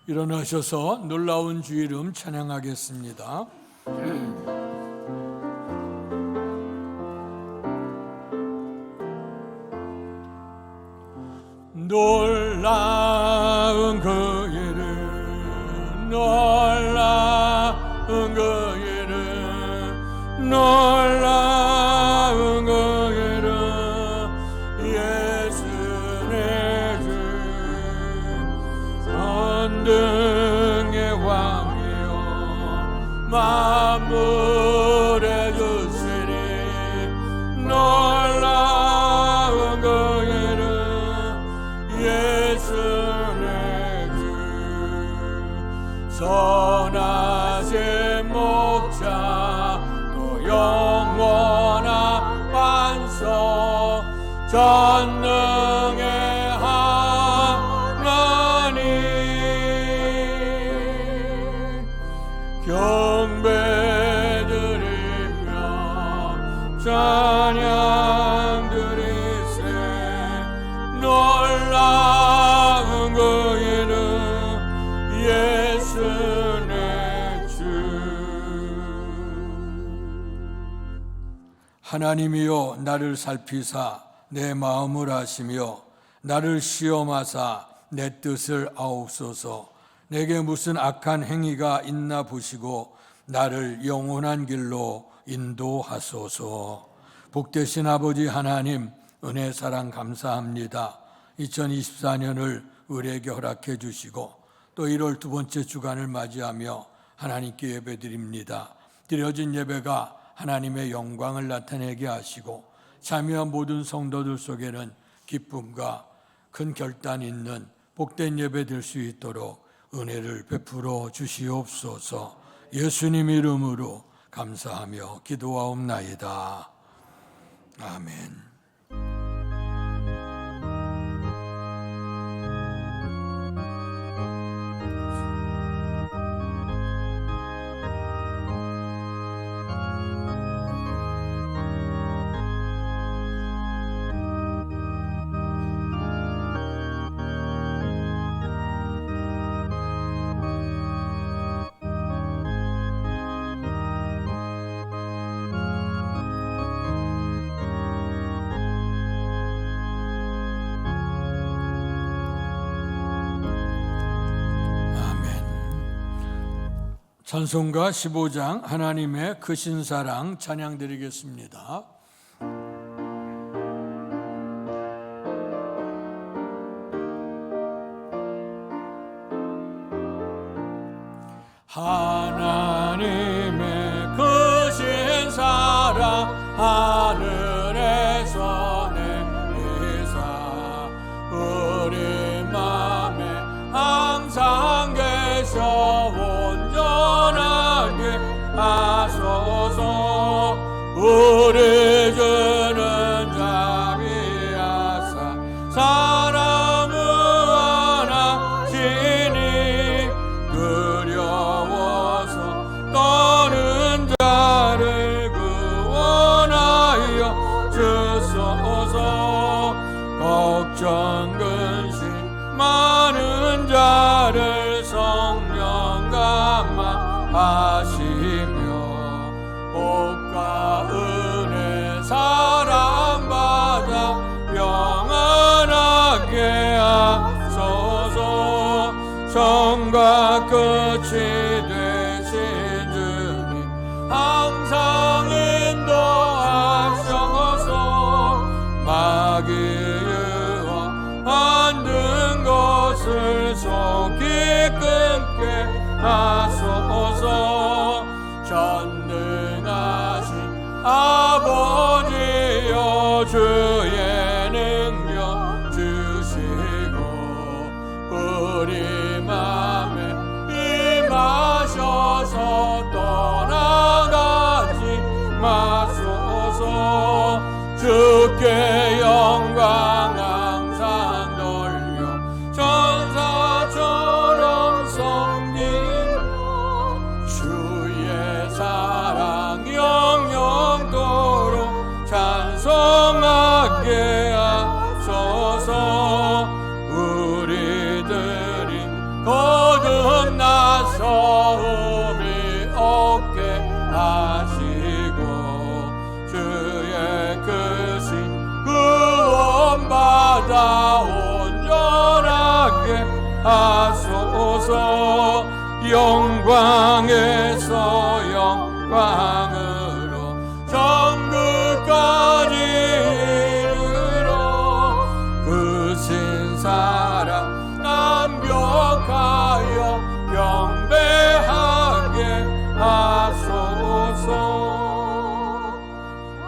일어나셔서 놀라운 주 이름 찬양하겠습니다. 놀라운 그 이름, 놀라운 그 이름, 놀라운 그 이름, 예수 내 주, 전능의 왕이요 만물의 주시니, 놀라운 그 이름, 예수 내 주, 선하신 목자 또 영원한 반석, 전능의 하나님, 경배드리며 찬양 드리세. 놀라운 그 이름, 예수 내 주. 하나님이여 나를 살피사 내 마음을 아시며 나를 시험하사 내 뜻을 아옵소서. 내게 무슨 악한 행위가 있나 보시고 나를 영원한 길로 인도하소서. 복되신 아버지 하나님, 은혜 사랑 감사합니다. 2024년을 우리에게 허락해 주시고 또 1월 두 번째 주간을 맞이하며 하나님께 예배드립니다. 드려진 예배가 하나님의 영광을 나타내게 하시고 참여한 모든 성도들 속에는 기쁨과 큰 결단 있는 복된 예배 될 수 있도록 은혜를 베풀어 주시옵소서. 예수님 이름으로 감사하며 기도하옵나이다. 아멘. 찬송가 15장 하나님의 크신 사랑 찬양 드리겠습니다. 하나님의 크신 사랑 하늘에서 내리사 우리 맘에 항상 계셔 온전하게 하소서. 우리 주는 자비하사 사람을 원하시니 두려워서 떠는 자를 구원하여 주소서. 걱정 근심 많은 자를 성령 감화하시며 복과 은혜 사랑받아 평안하게 하소서. 처음과 끝이 되신 주님 항상 인도하셔서 마귀와 만든 것을 속히 끊게 하소서. 전능하신 아버지여 주의 능력 주시고 우리 맘에 임하셔서 떠나가지 마소서. 주께 영광 항상 돌려 천사처럼 섬기며 주의 사랑 영영토록 찬송하게 하소서. 우리들이 거듭 보다 온전하게 하소서. 영광에서 영광으로 천국까지 이르러 그 신사랑 완벽하여 경배하게 하소서.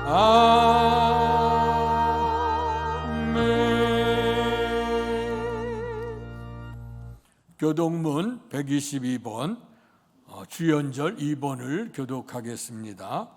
아멘. 교독문 122번 주연절 2번을 교독하겠습니다.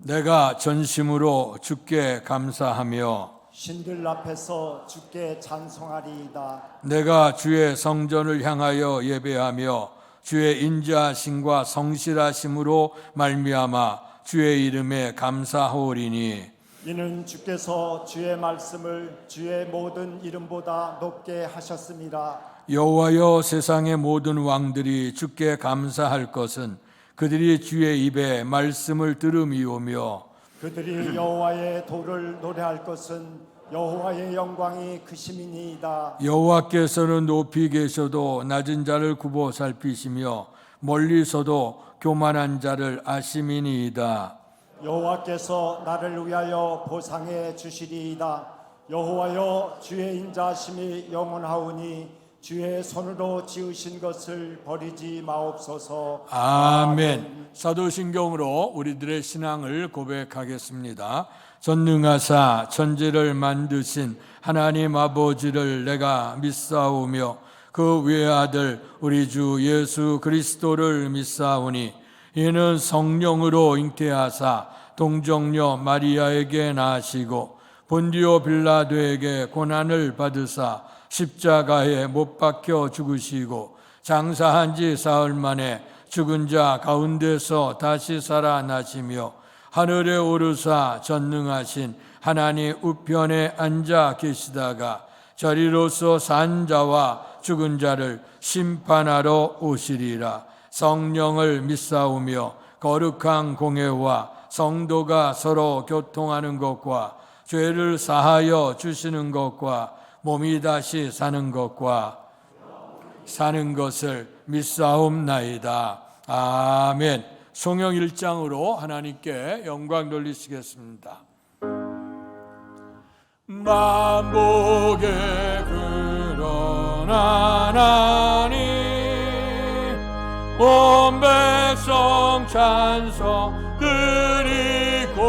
내가 전심으로 주께 감사하며 신들 앞에서 주께 찬송하리이다. 내가 주의 성전을 향하여 예배하며 주의 인자하심과 성실하심으로 말미암아 주의 이름에 감사하오리니 이는 주께서 주의 말씀을 주의 모든 이름보다 높게 하셨습니다. 여호와여, 세상의 모든 왕들이 주께 감사할 것은 그들이 주의 입에 말씀을 들음이오며 그들이 여호와의 도를 노래할 것은 여호와의 영광이 크심이니이다. 여호와께서는 높이 계셔도 낮은 자를 굽어 살피시며 멀리서도 교만한 자를 아심이니이다. 여호와께서 나를 위하여 보상해 주시리이다. 여호와여, 주의 인자하심이 영원하오니 주의 손으로 지으신 것을 버리지 마옵소서. 아멘. 사도신경으로 우리들의 신앙을 고백하겠습니다. 전능하사 천지를 만드신 하나님 아버지를 내가 믿사오며 그 외아들 우리 주 예수 그리스도를 믿사오니 이는 성령으로 잉태하사 동정녀 마리아에게 나시고 본디오 빌라도에게 고난을 받으사 십자가에 못 박혀 죽으시고 장사한 지 사흘 만에 죽은 자 가운데서 다시 살아나시며 하늘에 오르사 전능하신 하나님 우편에 앉아 계시다가 저리로서 산 자와 죽은 자를 심판하러 오시리라. 성령을 믿사오며 거룩한 공회와 성도가 서로 교통하는 것과 죄를 사하여 주시는 것과 몸이 다시 사는 것을 믿사옵나이다. 아멘. 성령 1장으로 하나님께 영광 돌리시겠습니다. 만복에 그러나니 온 백성 찬송 드리고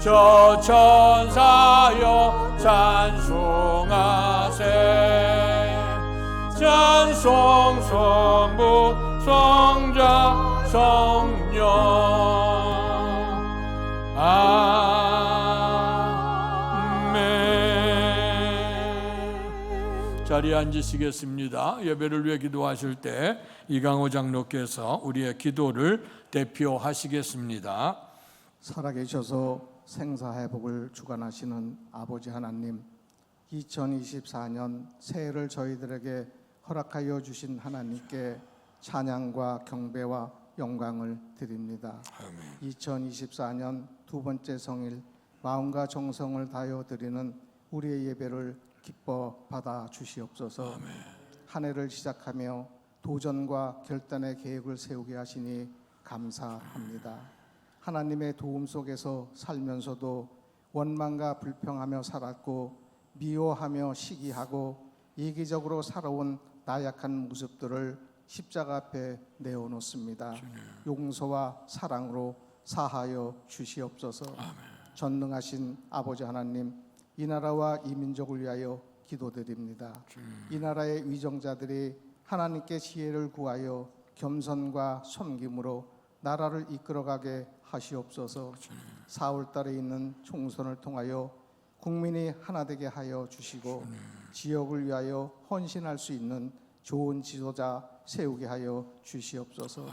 저 천사여 찬송하세. 찬송 성부 성자 성령. 아멘. 자리에 앉으시겠습니다. 예배를 위해 기도하실 때 이강호 장로께서 우리의 기도를 대표하시겠습니다. 살아계셔서 생사회복을 주관하시는 아버지 하나님, 2024년 새해를 저희들에게 허락하여 주신 하나님께 찬양과 경배와 영광을 드립니다. 아멘. 2024년 두 번째 성일 마음과 정성을 다하여 드리는 우리의 예배를 기뻐 받아 주시옵소서. 아멘. 한 해를 시작하며 도전과 결단의 계획을 세우게 하시니 감사합니다. 하나님의 도움 속에서 살면서도 원망과 불평하며 살았고 미워하며 시기하고 이기적으로 살아온 나약한 모습들을 십자가 앞에 내어놓습니다. 용서와 사랑으로 사하여 주시옵소서. 아멘. 전능하신 아버지 하나님, 이 나라와 이 민족을 위하여 기도드립니다. 이 나라의 위정자들이 하나님께 지혜를 구하여 겸손과 섬김으로 나라를 이끌어가게 하시옵소서. 4월달에 있는 총선을 통하여 국민이 하나 되게 하여 주시고 지역을 위하여 헌신할 수 있는 좋은 지도자 세우게 하여 주시옵소서.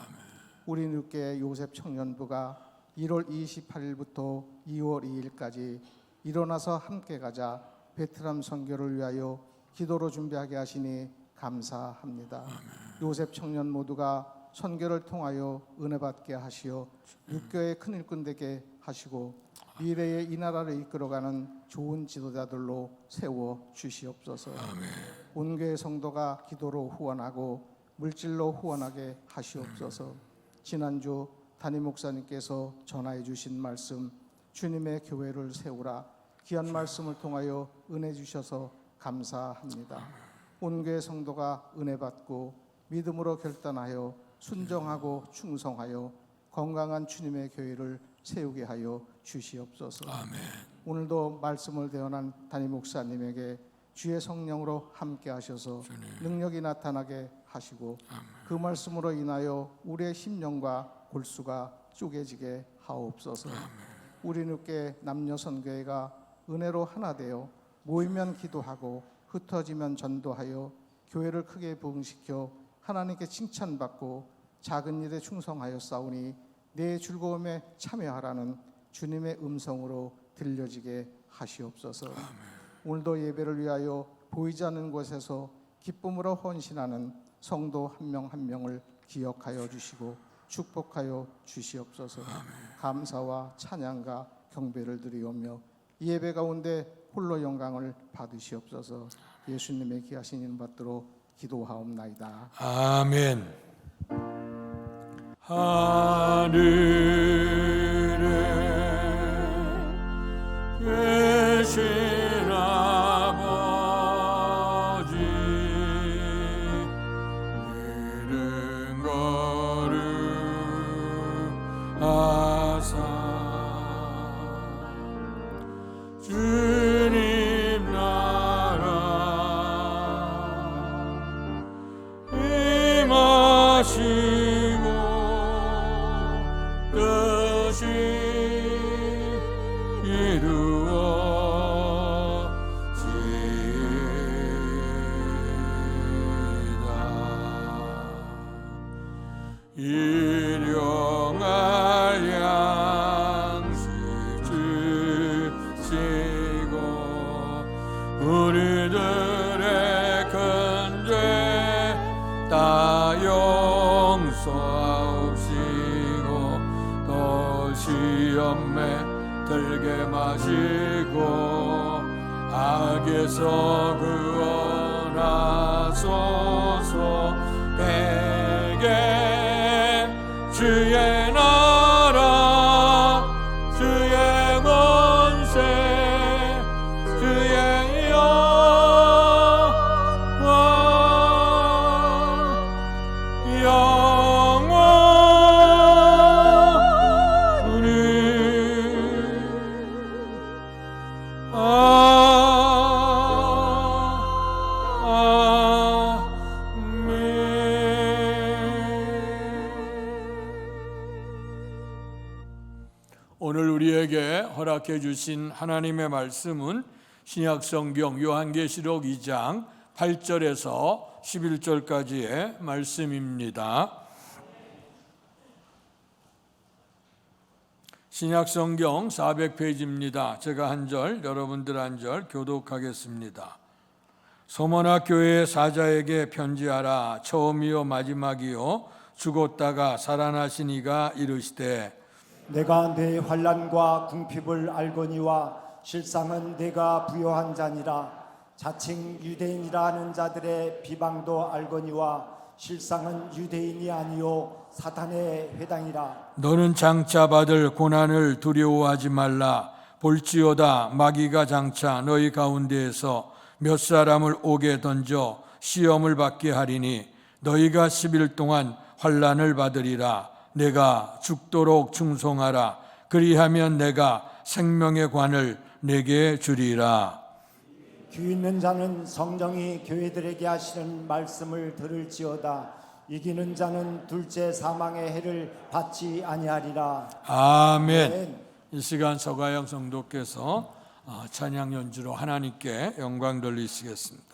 우리 누께 요셉 청년부가 1월 28일부터 2월 2일까지 일어나서 함께 가자 베트남 선교를 위하여 기도로 준비하게 하시니 감사합니다. 요셉 청년 모두가 선교를 통하여 은혜 받게 하시어 육교의 큰 일꾼 되게 하시고 미래의 이 나라를 이끌어가는 좋은 지도자들로 세워 주시옵소서. 온 교회 성도가 기도로 후원하고 물질로 후원하게 하시옵소서. 지난주 담임 목사님께서 전하해 주신 말씀, 주님의 교회를 세우라, 귀한 말씀을 통하여 은혜 주셔서 감사합니다. 온 교회 성도가 은혜 받고 믿음으로 결단하여 순종하고 충성하여 건강한 주님의 교회를 세우게 하여 주시옵소서. 오늘도 말씀을 대언한 담임 목사님에게 주의 성령으로 함께 하셔서 능력이 나타나게 하시고 그 말씀으로 인하여 우리의 심령과 골수가 쪼개지게 하옵소서. 우리 누께 남녀 선교회가 은혜로 하나 되어 모이면 기도하고 흩어지면 전도하여 교회를 크게 부흥시켜 하나님께 칭찬받고 작은 일에 충성하여 싸우니 내 즐거움에 참여하라는 주님의 음성으로 들려지게 하시옵소서. 오늘도 예배를 위하여 보이지 않는 곳에서 기쁨으로 헌신하는 성도 한 명 한 명을 기억하여 주시고 축복하여 주시옵소서. 감사와 찬양과 경배를 드리오며 이 예배 가운데 홀로 영광을 받으시옵소서. 예수님의 귀하신 이름 받들어 기도하옵나이다. 아멘. 하늘에 계신 아버지, 이름 거룩하사 주님 나라 임하시고 뜻이 이루어지이다. 일용할 양식 주시고 우리들의 큰 죄 다 용서하옵시고 또 시험에 들게 마시고 악에서 구원하소서. 대개 주의 나라 주의 권세 주의 영광 영원히 오늘 우리에게 허락해 주신 하나님의 말씀은 신약성경 요한계시록 2장 8절에서 11절까지의 말씀입니다. 신약성경 400페이지입니다. 제가 한 절, 여러분들 한 절 교독하겠습니다. 소모나 교회의 사자에게 편지하라. 처음이요 마지막이요 죽었다가 살아나신 이가 이르시되 내가 내 환난과 궁핍을 알거니와 실상은 내가 부요한 자니라. 자칭 유대인이라 하는 자들의 비방도 알거니와 실상은 유대인이 아니요 사탄의 회당이라. 너는 장차 받을 고난을 두려워하지 말라. 볼지어다 마귀가 장차 너희 가운데에서 몇 사람을 옥에 던져 시험을 받게 하리니 너희가 10일 동안 환난을 받으리라. 내가 죽도록 충성하라. 그리하면 내가 생명의 관을 내게 주리라. 귀 있는 자는 성령이 교회들에게 하시는 말씀을 들을지어다. 이기는 자는 둘째 사망의 해를 받지 아니하리라. 아멘. 이 시간 서가영 성도께서 찬양 연주로 하나님께 영광 돌리시겠습니다.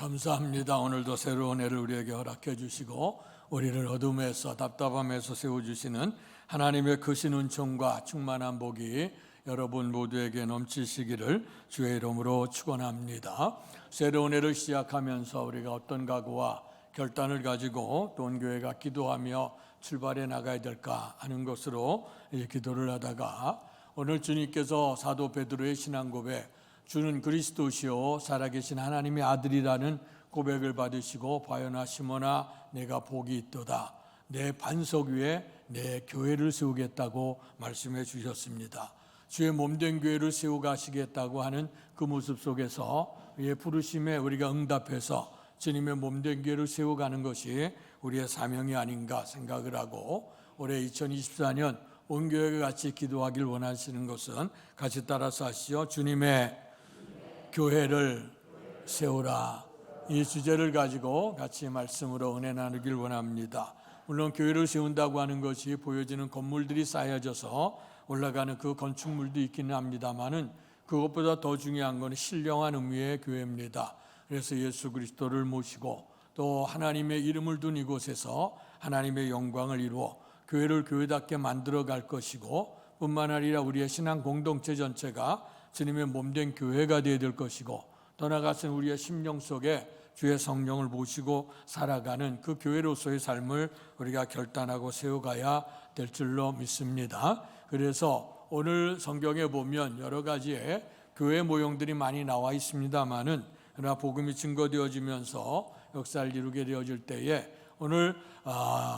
감사합니다. 오늘도 새로운 해를 우리에게 허락해 주시고 우리를 어둠에서 답답함에서 세워주시는 하나님의 크신 은총과 충만한 복이 여러분 모두에게 넘치시기를 주의 이름으로 축원합니다. 새로운 해를 시작하면서 우리가 어떤 각오와 결단을 가지고 또 온 교회가 기도하며 출발해 나가야 될까 하는 것으로 기도를 하다가 오늘 주님께서 사도 베드로의 신앙 고백, 주는 그리스도시요 살아계신 하나님의 아들이라는 고백을 받으시고 바요나 시몬아 내가 복이 있도다, 내 반석 위에 내 교회를 세우겠다고 말씀해 주셨습니다. 주의 몸된 교회를 세워가시겠다고 하는 그 모습 속에서 우리의 부르심에 우리가 응답해서 주님의 몸된 교회를 세워가는 것이 우리의 사명이 아닌가 생각을 하고, 올해 2024년 온 교회가 같이 기도하길 원하시는 것은 같이 따라서 하시죠. 주님의 교회를 세우라. 이 주제를 가지고 같이 말씀으로 은혜 나누길 원합니다. 물론 교회를 세운다고 하는 것이 보여지는 건물들이 쌓여져서 올라가는 그 건축물도 있기는 합니다만은 그것보다 더 중요한 것은 신령한 의미의 교회입니다. 그래서 예수 그리스도를 모시고 또 하나님의 이름을 둔 이곳에서 하나님의 영광을 이루어 교회를 교회답게 만들어 갈 것이고, 뿐만 아니라 우리의 신앙 공동체 전체가 주님의 몸된 교회가 되어야 될 것이고, 더 나아가서는 우리의 심령 속에 주의 성령을 모시고 살아가는 그 교회로서의 삶을 우리가 결단하고 세워가야 될 줄로 믿습니다. 그래서 오늘 성경에 보면 여러 가지의 교회 모형들이 많이 나와 있습니다만은, 그러나 복음이 증거되어지면서 역사를 이루게 되어질 때에 오늘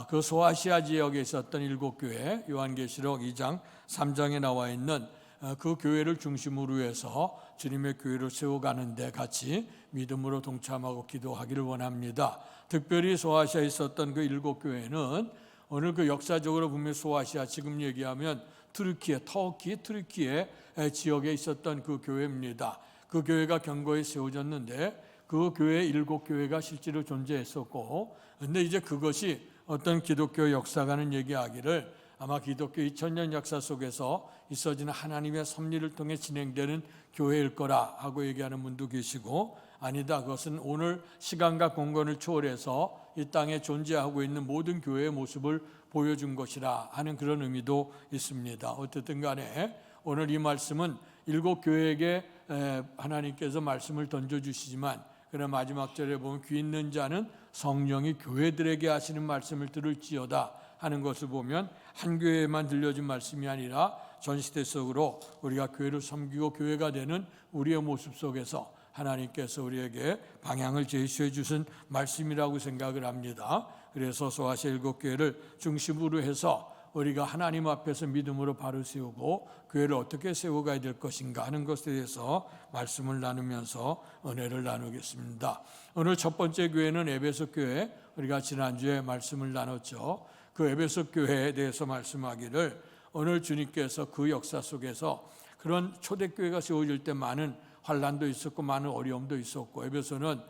그 소아시아 지역에 있었던 7교회, 요한계시록 2장 3장에 나와 있는 그 교회를 중심으로 해서 주님의 교회를 세워가는 데 같이 믿음으로 동참하고 기도하기를 원합니다. 특별히 소아시아에 있었던 그 7교회는 오늘 그 역사적으로 보면 소아시아, 지금 얘기하면 터키 지역에 있었던 그 교회입니다. 그 교회가 견고히 세워졌는데 그 교회 7교회가 실제로 존재했었고, 근데 이제 그것이 어떤 기독교 역사가는 얘기하기를 아마 기독교 2000년 역사 속에서 있어지는 하나님의 섭리를 통해 진행되는 교회일 거라 하고 얘기하는 분도 계시고, 아니다, 그것은 오늘 시간과 공간을 초월해서 이 땅에 존재하고 있는 모든 교회의 모습을 보여준 것이라 하는 그런 의미도 있습니다. 어쨌든 간에 오늘 이 말씀은 7교회에게 하나님께서 말씀을 던져주시지만, 그러나 마지막 절에 보면 귀 있는 자는 성령이 교회들에게 하시는 말씀을 들을지어다 하는 것을 보면 한 교회에만 들려준 말씀이 아니라 전 시대 속으로 우리가 교회를 섬기고 교회가 되는 우리의 모습 속에서 하나님께서 우리에게 방향을 제시해 주신 말씀이라고 생각을 합니다. 그래서 소아시아 7교회를 중심으로 해서 우리가 하나님 앞에서 믿음으로 바로 세우고 교회를 어떻게 세워가야 될 것인가 하는 것에 대해서 말씀을 나누면서 은혜를 나누겠습니다. 오늘 첫 번째 교회는 에베소 교회, 우리가 지난주에 말씀을 나눴죠. 그 에베소 교회에 대해서 말씀하기를 오늘 주님께서 그 역사 속에서 그런 초대교회가 세워질 때 많은 환란도 있었고 많은 어려움도 있었고, 에베소는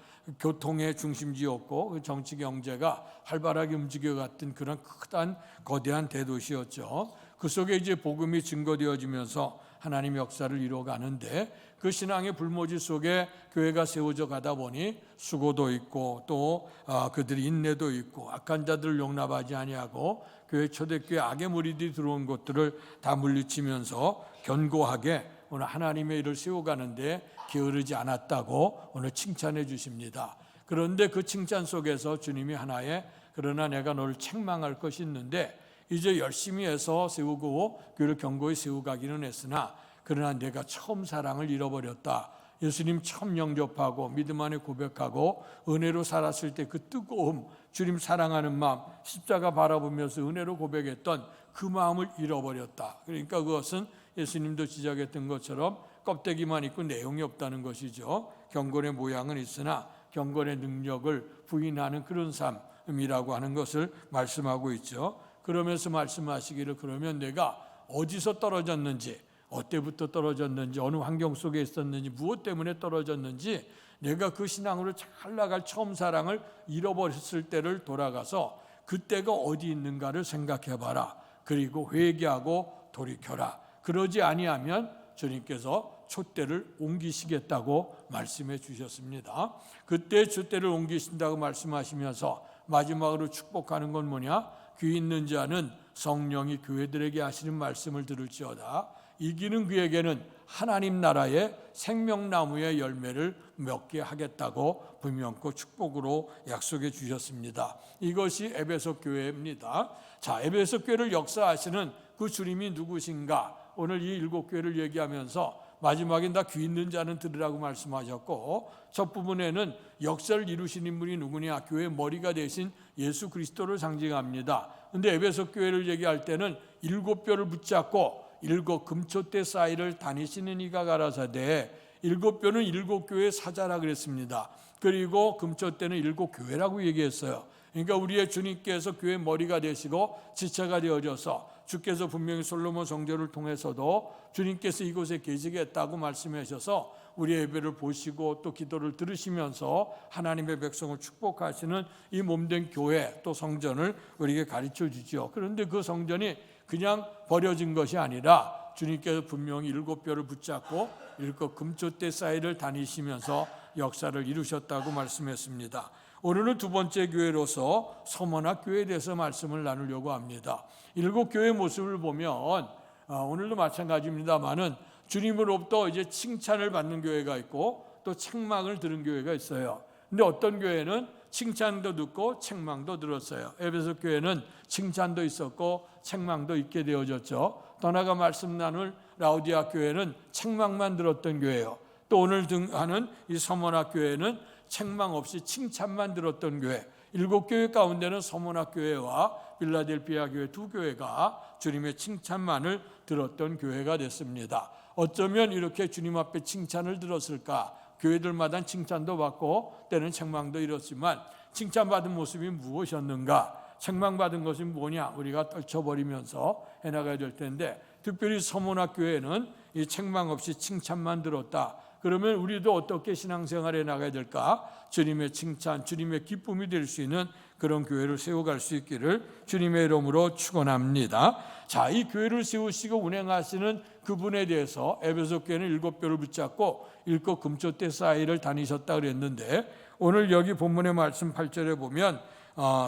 교통의 중심지였고 정치 경제가 활발하게 움직여갔던 그런 크단 거대한 대도시였죠. 그 속에 이제 복음이 증거되어지면서 하나님의 역사를 이루어가는데, 그 신앙의 불모지 속에 교회가 세워져 가다 보니 수고도 있고 또 그들이 인내도 있고 악한 자들을 용납하지 아니하고 교회 초대교회 악의 무리들이 들어온 것들을 다 물리치면서 견고하게 오늘 하나님의 일을 세워가는데 게으르지 않았다고 오늘 칭찬해 주십니다. 그런데 그 칭찬 속에서 주님이 하나의, 그러나 내가 너를 책망할 것이 있는데 이제 열심히 해서 세우고 교회를 견고히 세워가기는 했으나 그러나 내가 처음 사랑을 잃어버렸다. 예수님 처음 영접하고 믿음 안에 고백하고 은혜로 살았을 때 그 뜨거움, 주님 사랑하는 마음, 십자가 바라보면서 은혜로 고백했던 그 마음을 잃어버렸다. 그러니까 그것은 예수님도 지적했던 것처럼 껍데기만 있고 내용이 없다는 것이죠. 경건의 모양은 있으나 경건의 능력을 부인하는 그런 삶이라고 하는 것을 말씀하고 있죠. 그러면서 말씀하시기를, 그러면 내가 어디서 떨어졌는지, 어때부터 떨어졌는지, 어느 환경 속에 있었는지, 무엇 때문에 떨어졌는지, 내가 그 신앙으로 잘 나갈 처음 사랑을 잃어버렸을 때를 돌아가서 그때가 어디 있는가를 생각해봐라. 그리고 회개하고 돌이켜라. 그러지 아니하면 주님께서 촛대를 옮기시겠다고 말씀해 주셨습니다. 그때 촛대를 옮기신다고 말씀하시면서 마지막으로 축복하는 건 뭐냐? 귀 있는 자는 성령이 교회들에게 하시는 말씀을 들을지어다. 이기는 그에게는 하나님 나라의 생명나무의 열매를 맺게 하겠다고 분명코 축복으로 약속해 주셨습니다. 이것이 에베소 교회입니다. 자, 에베소 교회를 역사하시는 그 주님이 누구신가? 오늘 이 7교회를 얘기하면서 마지막엔 다 귀 있는 자는 들으라고 말씀하셨고, 첫 부분에는 역사를 이루신 인물이 누구냐? 교회의 머리가 되신 예수 그리스도를 상징합니다. 그런데 에베소 교회를 얘기할 때는 7뼈를 붙잡고 7 금초대 사이를 다니시는 이가 가라사대, 7뼈는 7교회의 사자라 그랬습니다. 그리고 금초대는 7교회라고 얘기했어요. 그러니까 우리의 주님께서 교회의 머리가 되시고 지체가 되어져서 주께서 분명히 솔로몬 성전을 통해서도 주님께서 이곳에 계시겠다고 말씀하셔서 우리의 예배를 보시고 또 기도를 들으시면서 하나님의 백성을 축복하시는 이 몸된 교회 또 성전을 우리에게 가르쳐 주죠. 그런데 그 성전이 그냥 버려진 것이 아니라 주님께서 분명히 7뼈를 붙잡고 7 금초대 사이를 다니시면서 역사를 이루셨다고 말씀했습니다. 오늘은 두 번째 교회로서 서머나 교회에 대해서 말씀을 나누려고 합니다. 7교회의 모습을 보면 오늘도 마찬가지입니다만은 주님으로부터 이제 칭찬을 받는 교회가 있고 또 책망을 들은 교회가 있어요. 근데 어떤 교회는 칭찬도 듣고 책망도 들었어요. 에베소 교회는 칭찬도 있었고 책망도 있게 되어졌죠. 더 나아가 말씀 나눌 라우디아 교회는 책망만 들었던 교회예요. 또 오늘 등하는 이 서머나 교회는 책망 없이 칭찬만 들었던 교회. 7교회 가운데는 서머나 교회와 빌라델피아 교회 두 교회가 주님의 칭찬만을 들었던 교회가 됐습니다. 어쩌면 이렇게 주님 앞에 칭찬을 들었을까? 교회들마다 칭찬도 받고 때는 책망도 이렇지만 칭찬받은 모습이 무엇이었는가? 책망받은 것이 뭐냐? 우리가 떨쳐버리면서 해나가야 될 텐데, 특별히 서머나 교회는 이 책망 없이 칭찬만 들었다. 그러면 우리도 어떻게 신앙생활에 나가야 될까? 주님의 칭찬, 주님의 기쁨이 될 수 있는 그런 교회를 세워갈 수 있기를 주님의 이름으로 축원합니다. 자, 이 교회를 세우시고 운행하시는 그분에 대해서 에베소 교회는 7뼈를 붙잡고 7 금초대 사이를 다니셨다 그랬는데, 오늘 여기 본문의 말씀 8절에 보면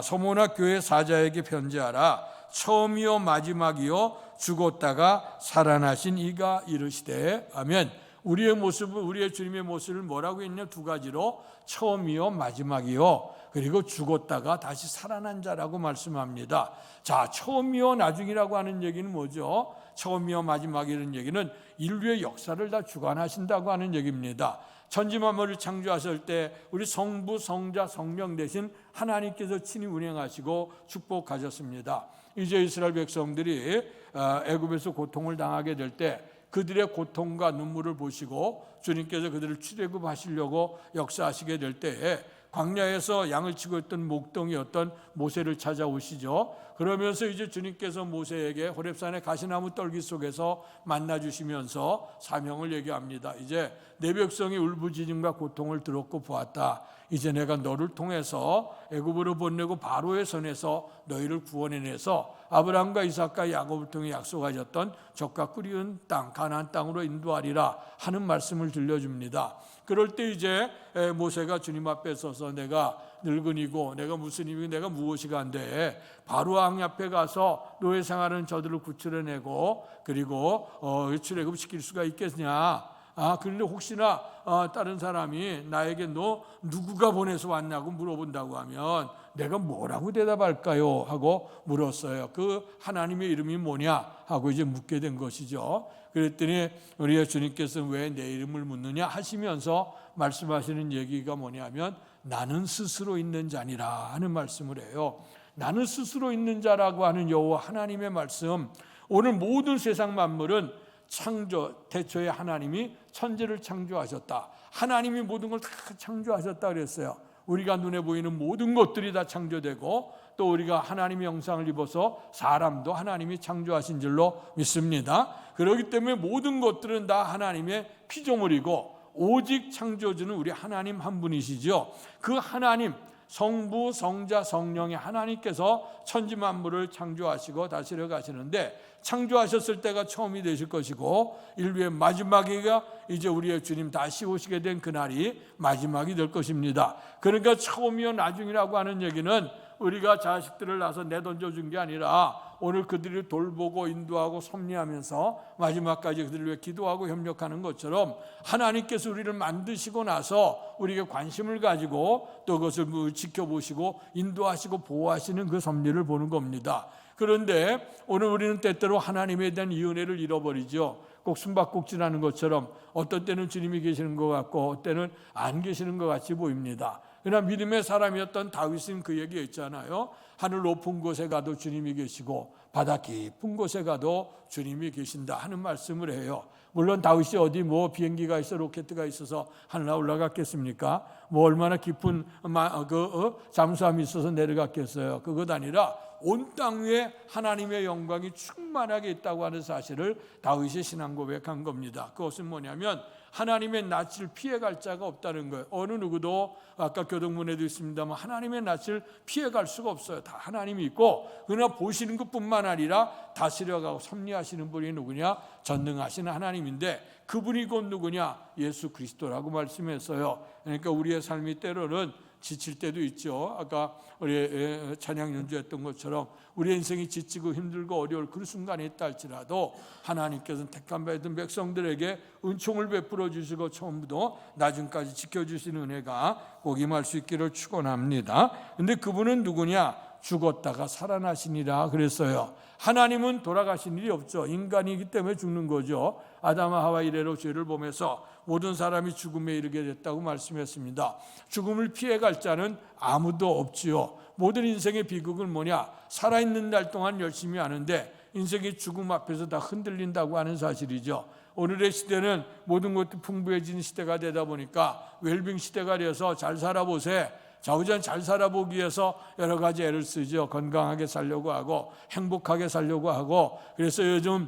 서머나 교회 사자에게 편지하라. 처음이요 마지막이요 죽었다가 살아나신 이가 이르시되 하면, 우리의 모습을, 우리의 주님의 모습을 뭐라고 했냐? 두 가지로 처음이요 마지막이요 그리고 죽었다가 다시 살아난 자라고 말씀합니다. 자, 처음이요 나중이라고 하는 얘기는 뭐죠? 처음이요 마지막이라는 얘기는 인류의 역사를 다 주관하신다고 하는 얘기입니다. 천지만물을 창조하실 때 우리 성부, 성자, 성령 대신 하나님께서 친히 운행하시고 축복하셨습니다. 이제 이스라엘 백성들이 애굽에서 고통을 당하게 될 때 그들의 고통과 눈물을 보시고 주님께서 그들을 출애굽하시려고 역사하시게 될 때에 광야에서 양을 치고 있던 목동이었던 모세를 찾아오시죠. 그러면서 이제 주님께서 모세에게 호렙산의 가시나무 떨기 속에서 만나주시면서 사명을 얘기합니다. 이제 내 백성이 울부짖음과 고통을 들었고 보았다. 이제 내가 너를 통해서 애굽으로 보내고 바로의 손에서 너희를 구원해내서 아브라함과 이삭과 야곱을 통해 약속하셨던 젖과 꿀이 흐르는 땅 가나안 땅으로 인도하리라 하는 말씀을 들려줍니다. 그럴 때 이제 모세가 주님 앞에 서서 내가 늙은이고 내가 무슨 힘이고 내가 무엇이가 안 돼. 바로 왕 앞에 가서 노예 생활하는 저들을 구출해내고 그리고 출애굽시킬 수가 있겠냐. 그런데 혹시나 다른 사람이 나에게 너 누구가 보내서 왔냐고 물어본다고 하면 내가 뭐라고 대답할까요? 하고 물었어요. 그 하나님의 이름이 뭐냐? 하고 이제 묻게 된 것이죠. 그랬더니 우리 주님께서는 왜 내 이름을 묻느냐 하시면서 말씀하시는 얘기가 뭐냐면 나는 스스로 있는 자니라 하는 말씀을 해요. 나는 스스로 있는 자라고 하는 여호와 하나님의 말씀. 오늘 모든 세상 만물은 창조, 태초에 하나님이 천지를 창조하셨다. 하나님이 모든 걸 다 창조하셨다 그랬어요. 우리가 눈에 보이는 모든 것들이 다 창조되고 또 우리가 하나님의 형상을 입어서 사람도 하나님이 창조하신 줄로 믿습니다. 그렇기 때문에 모든 것들은 다 하나님의 피조물이고 오직 창조주는 우리 하나님 한 분이시죠. 그 하나님, 성부, 성자, 성령의 하나님께서 천지 만물을 창조하시고 다스려 가시는데, 창조하셨을 때가 처음이 되실 것이고 인류의 마지막이가 이제 우리의 주님 다시 오시게 된 그날이 마지막이 될 것입니다. 그러니까 처음이요 나중이라고 하는 얘기는 우리가 자식들을 낳아서 내던져 준 게 아니라 오늘 그들을 돌보고 인도하고 섭리하면서 마지막까지 그들을 위해 기도하고 협력하는 것처럼 하나님께서 우리를 만드시고 나서 우리에게 관심을 가지고 또 그것을 지켜보시고 인도하시고 보호하시는 그 섭리를 보는 겁니다. 그런데 오늘 우리는 때때로 하나님에 대한 이 은혜를 잃어버리죠. 꼭 숨바꼭질하는 것처럼 어떤 때는 주님이 계시는 것 같고 어떤 때는 안 계시는 것 같이 보입니다. 그러나 믿음의 사람이었던 다윗은 그 얘기 했잖아요. 하늘 높은 곳에 가도 주님이 계시고 바다 깊은 곳에 가도 주님이 계신다 하는 말씀을 해요. 물론 다윗이 어디 비행기가 있어 로켓가 있어서 하늘에 올라갔겠습니까? 얼마나 깊은 잠수함이 있어서 내려갔겠어요. 그것 아니라 온 땅 위에 하나님의 영광이 충만하게 있다고 하는 사실을 다윗이 신앙 고백한 겁니다. 그것은 뭐냐면 하나님의 낯을 피해갈 자가 없다는 거예요. 어느 누구도 아까 교동문에도 있습니다만 하나님의 낯을 피해갈 수가 없어요. 다 하나님이 있고, 그러나 보시는 것뿐만 아니라 다스려가고 섭리하시는 분이 누구냐? 전능하시는 하나님인데 그분이 곧 누구냐? 예수 그리스도라고 말씀했어요. 그러니까 우리의 삶이 때로는 지칠 때도 있죠. 아까 우리 찬양 연주했던 것처럼 우리의 인생이 지치고 힘들고 어려울 그 순간에 있다 할지라도 하나님께서는 택한 받은 백성들에게 은총을 베풀어 주시고 처음부터 나중까지 지켜주시는 은혜가 꼭 임할 수 있기를 축원합니다. 근데 그분은 누구냐? 죽었다가 살아나시니라 그랬어요. 하나님은 돌아가신 일이 없죠. 인간이기 때문에 죽는 거죠. 아담과 하와 이래로 죄를 범해서 모든 사람이 죽음에 이르게 됐다고 말씀했습니다. 죽음을 피해갈 자는 아무도 없지요. 모든 인생의 비극은 뭐냐? 살아있는 날 동안 열심히 하는데 인생이 죽음 앞에서 다 흔들린다고 하는 사실이죠. 오늘의 시대는 모든 것도 풍부해진 시대가 되다 보니까 웰빙 시대가 되어서 잘 살아보세, 좌우전 잘 살아보기 위해서 여러 가지 애를 쓰죠. 건강하게 살려고 하고 행복하게 살려고 하고, 그래서 요즘